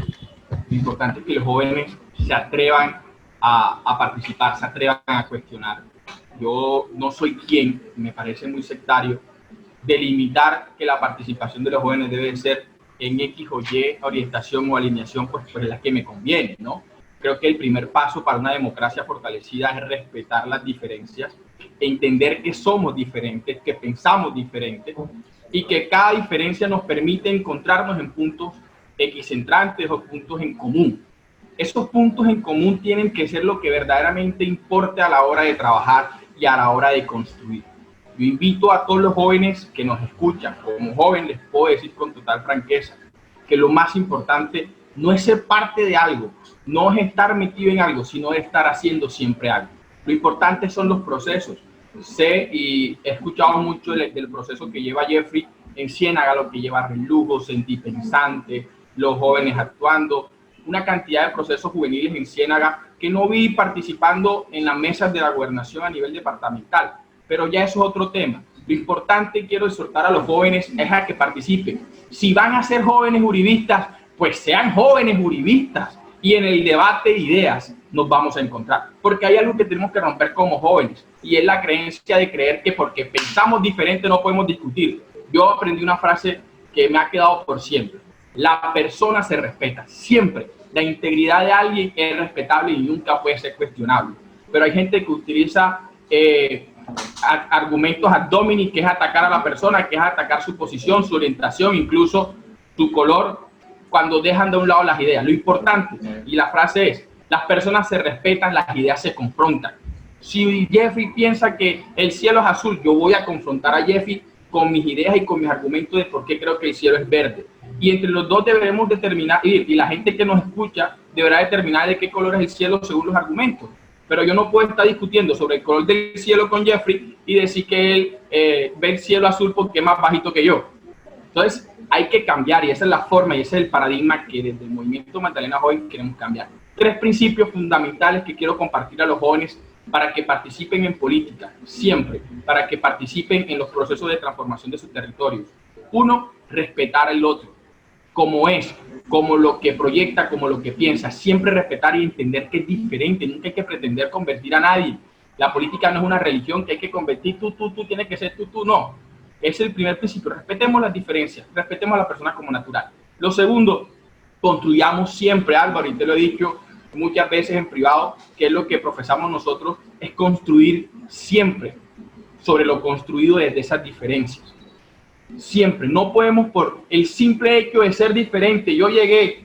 Lo importante es que los jóvenes se atrevan a participar, se atrevan a cuestionar. Yo no soy quien, me parece muy sectario, delimitar que la participación de los jóvenes debe ser en X o Y orientación o alineación, pues la que me conviene, ¿no? Creo que el primer paso para una democracia fortalecida es respetar las diferencias, entender que somos diferentes, que pensamos diferentes y que cada diferencia nos permite encontrarnos en puntos equicentrantes o puntos en común. Esos puntos en común tienen que ser lo que verdaderamente importe a la hora de trabajar y a la hora de construir. Yo invito a todos los jóvenes que nos escuchan, como joven les puedo decir con total franqueza, que lo más importante no es ser parte de algo, no es estar metido en algo, sino es estar haciendo siempre algo. Lo importante son los procesos. Sé y he escuchado mucho del proceso que lleva Jeffrey en Ciénaga, lo que lleva Relujo, Sentí Pensante, los jóvenes actuando, una cantidad de procesos juveniles en Ciénaga que no vi participando en las mesas de la gobernación a nivel departamental, pero ya eso es otro tema. Lo importante, quiero exhortar a los jóvenes, es a que participen. Si van a ser jóvenes uribistas, pues sean jóvenes uribistas, y en el debate de ideas nos vamos a encontrar, porque hay algo que tenemos que romper como jóvenes, y es la creencia de creer que porque pensamos diferente no podemos discutir. Yo aprendí una frase que me ha quedado por siempre: la persona se respeta, siempre. La integridad de alguien es respetable y nunca puede ser cuestionable, pero hay gente que utiliza argumentos ad hominem, que es atacar a la persona, que es atacar su posición, su orientación, incluso su color, cuando dejan de un lado las ideas. Lo importante, y la frase es: las personas se respetan, las ideas se confrontan. Si Jeffrey piensa que el cielo es azul, yo voy a confrontar a Jeffrey con mis ideas y con mis argumentos de por qué creo que el cielo es verde. Y entre los dos deberemos determinar, y la gente que nos escucha deberá determinar de qué color es el cielo según los argumentos. Pero yo no puedo estar discutiendo sobre el color del cielo con Jeffrey y decir que él ve el cielo azul porque es más bajito que yo. Entonces hay que cambiar, y esa es la forma y ese es el paradigma que desde el Movimiento Magdalena Joven queremos cambiar. 3 principios fundamentales que quiero compartir a los jóvenes para que participen en política, siempre, para que participen en los procesos de transformación de sus territorios. 1, respetar al otro, como es, como lo que proyecta, como lo que piensa, siempre respetar y entender que es diferente, nunca hay que pretender convertir a nadie. La política no es una religión que hay que convertir, tú tienes que ser tú, no. Es el primer principio, respetemos las diferencias, respetemos a la persona como natural. Lo segundo, construyamos siempre, Álvaro, y te lo he dicho muchas veces en privado, que es lo que profesamos nosotros, es construir siempre sobre lo construido desde esas diferencias. Siempre, no podemos por el simple hecho de ser diferente. Yo llegué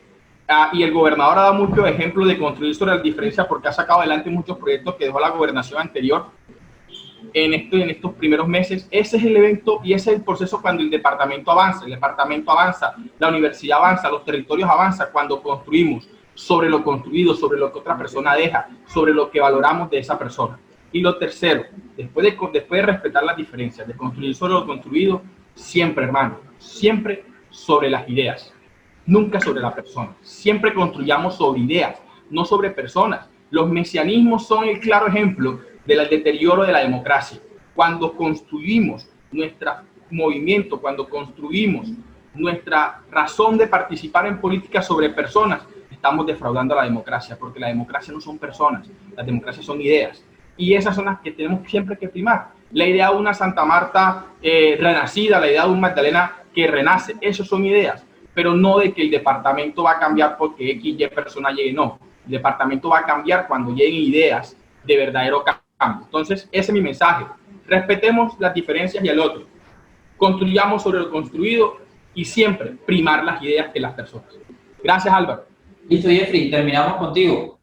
y el gobernador ha dado muchos ejemplos de construir sobre las diferencias porque ha sacado adelante muchos proyectos que dejó la gobernación anterior en estos primeros meses. Ese es el evento y ese es el proceso cuando el departamento avanza, la universidad avanza, los territorios avanzan, cuando construimos sobre lo construido, sobre lo que otra persona deja, sobre lo que valoramos de esa persona. Y lo tercero, después de respetar las diferencias, de construir sobre lo construido, siempre, hermano, siempre sobre las ideas, nunca sobre la persona. Siempre construyamos sobre ideas, no sobre personas. Los mesianismos son el claro ejemplo del deterioro de la democracia. Cuando construimos nuestro movimiento, cuando construimos nuestra razón de participar en política sobre personas, estamos defraudando a la democracia, porque la democracia no son personas, las democracias son ideas. Y esas son las que tenemos siempre que primar. La idea de una Santa Marta renacida, la idea de un Magdalena que renace, esas son ideas, pero no de que el departamento va a cambiar porque X, Y persona llegue, no. El departamento va a cambiar cuando lleguen ideas de verdadero cambio. Entonces, ese es mi mensaje. Respetemos las diferencias y al otro. Construyamos sobre lo construido y siempre primar las ideas que las personas. Gracias, Álvaro. Listo, Jeffrey, terminamos contigo.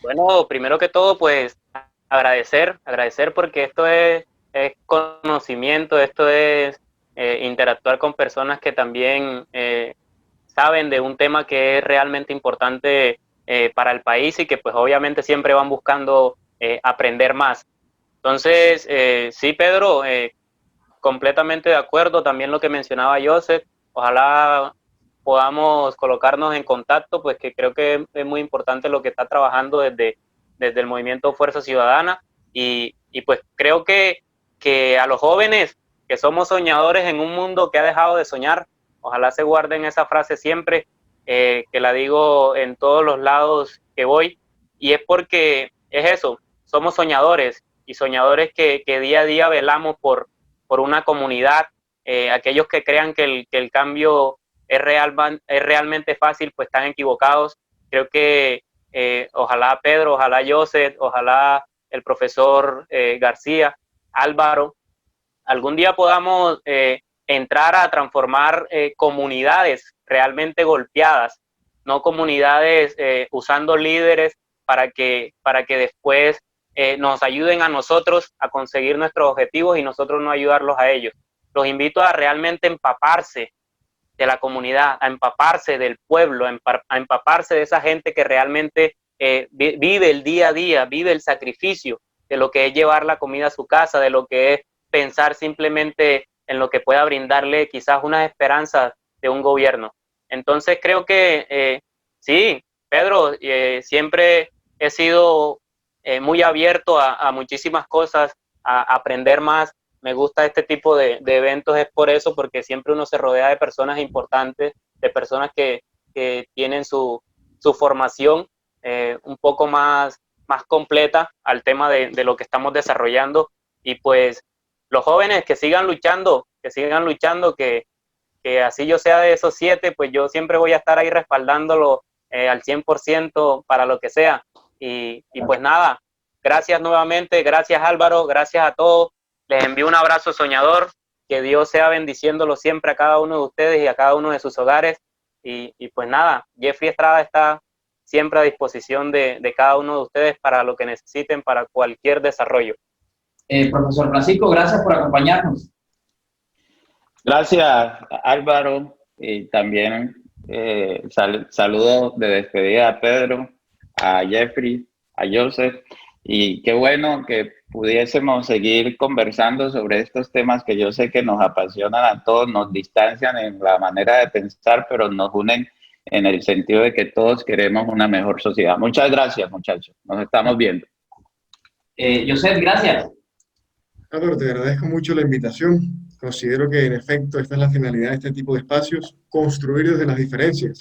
Bueno, primero que todo, pues agradecer porque esto es conocimiento, esto es interactuar con personas que también saben de un tema que es realmente importante para el país y que pues obviamente siempre van buscando aprender más. Entonces, sí, Pedro, completamente de acuerdo, también lo que mencionaba Joseph, ojalá podamos colocarnos en contacto, pues que creo que es muy importante lo que está trabajando desde el Movimiento Fuerza Ciudadana y pues creo que a los jóvenes que somos soñadores en un mundo que ha dejado de soñar, ojalá se guarden esa frase siempre, que la digo en todos los lados que voy, y es porque es eso, somos soñadores y soñadores que día a día velamos por una comunidad, aquellos que crean que el cambio es realmente fácil, pues están equivocados. Creo que ojalá Pedro, ojalá Joseph, ojalá el profesor García, Álvaro, algún día podamos entrar a transformar comunidades realmente golpeadas, no comunidades usando líderes para que después nos ayuden a nosotros a conseguir nuestros objetivos y nosotros no ayudarlos a ellos. Los invito a realmente empaparse de la comunidad, a empaparse del pueblo, a empaparse de esa gente que realmente vive el día a día, vive el sacrificio de lo que es llevar la comida a su casa, de lo que es pensar simplemente en lo que pueda brindarle quizás unas esperanzas de un gobierno. Entonces creo que sí, Pedro, siempre he sido muy abierto a muchísimas cosas, a aprender más. Me gusta este tipo de eventos, es por eso, porque siempre uno se rodea de personas importantes, de personas que tienen su formación un poco más completa al tema de lo que estamos desarrollando. Y pues los jóvenes que sigan luchando, que así yo sea de esos 7, pues yo siempre voy a estar ahí respaldándolo al 100% para lo que sea. Y pues nada, gracias nuevamente, gracias Álvaro, gracias a todos. Les envío un abrazo soñador, que Dios sea bendiciéndolo siempre a cada uno de ustedes y a cada uno de sus hogares. Y pues nada, Jeffrey Estrada está siempre a disposición de cada uno de ustedes para lo que necesiten, para cualquier desarrollo. Profesor Francisco, gracias por acompañarnos. Gracias, Álvaro, y también saludos de despedida a Pedro, a Jeffrey, a Joseph, y qué bueno que pudiésemos seguir conversando sobre estos temas que yo sé que nos apasionan a todos, nos distancian en la manera de pensar, pero nos unen en el sentido de que todos queremos una mejor sociedad. Muchas gracias, muchachos, nos estamos viendo. Joseph, gracias. Álvaro, te agradezco mucho la invitación. Considero que en efecto esta es la finalidad de este tipo de espacios, construir desde las diferencias.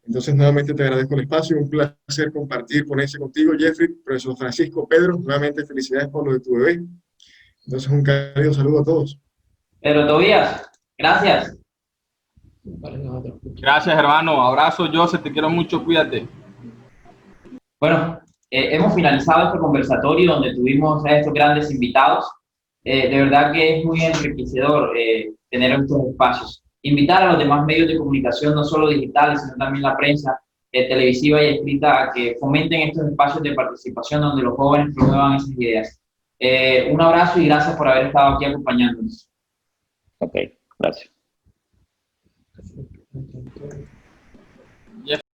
Entonces, nuevamente te agradezco el espacio, un placer compartir ponencia contigo, Jeffrey, profesor Francisco, Pedro, nuevamente felicidades por lo de tu bebé. Entonces, un cálido saludo a todos. Pedro Tobías, gracias. Gracias, hermano. Abrazo, Joseph, te quiero mucho, cuídate. Bueno, hemos finalizado este conversatorio donde tuvimos a estos grandes invitados. De verdad que es muy enriquecedor tener estos espacios. Invitar a los demás medios de comunicación, no solo digitales, sino también la prensa televisiva y escrita, a que fomenten estos espacios de participación donde los jóvenes promuevan esas ideas. Un abrazo y gracias por haber estado aquí acompañándonos. Ok, gracias.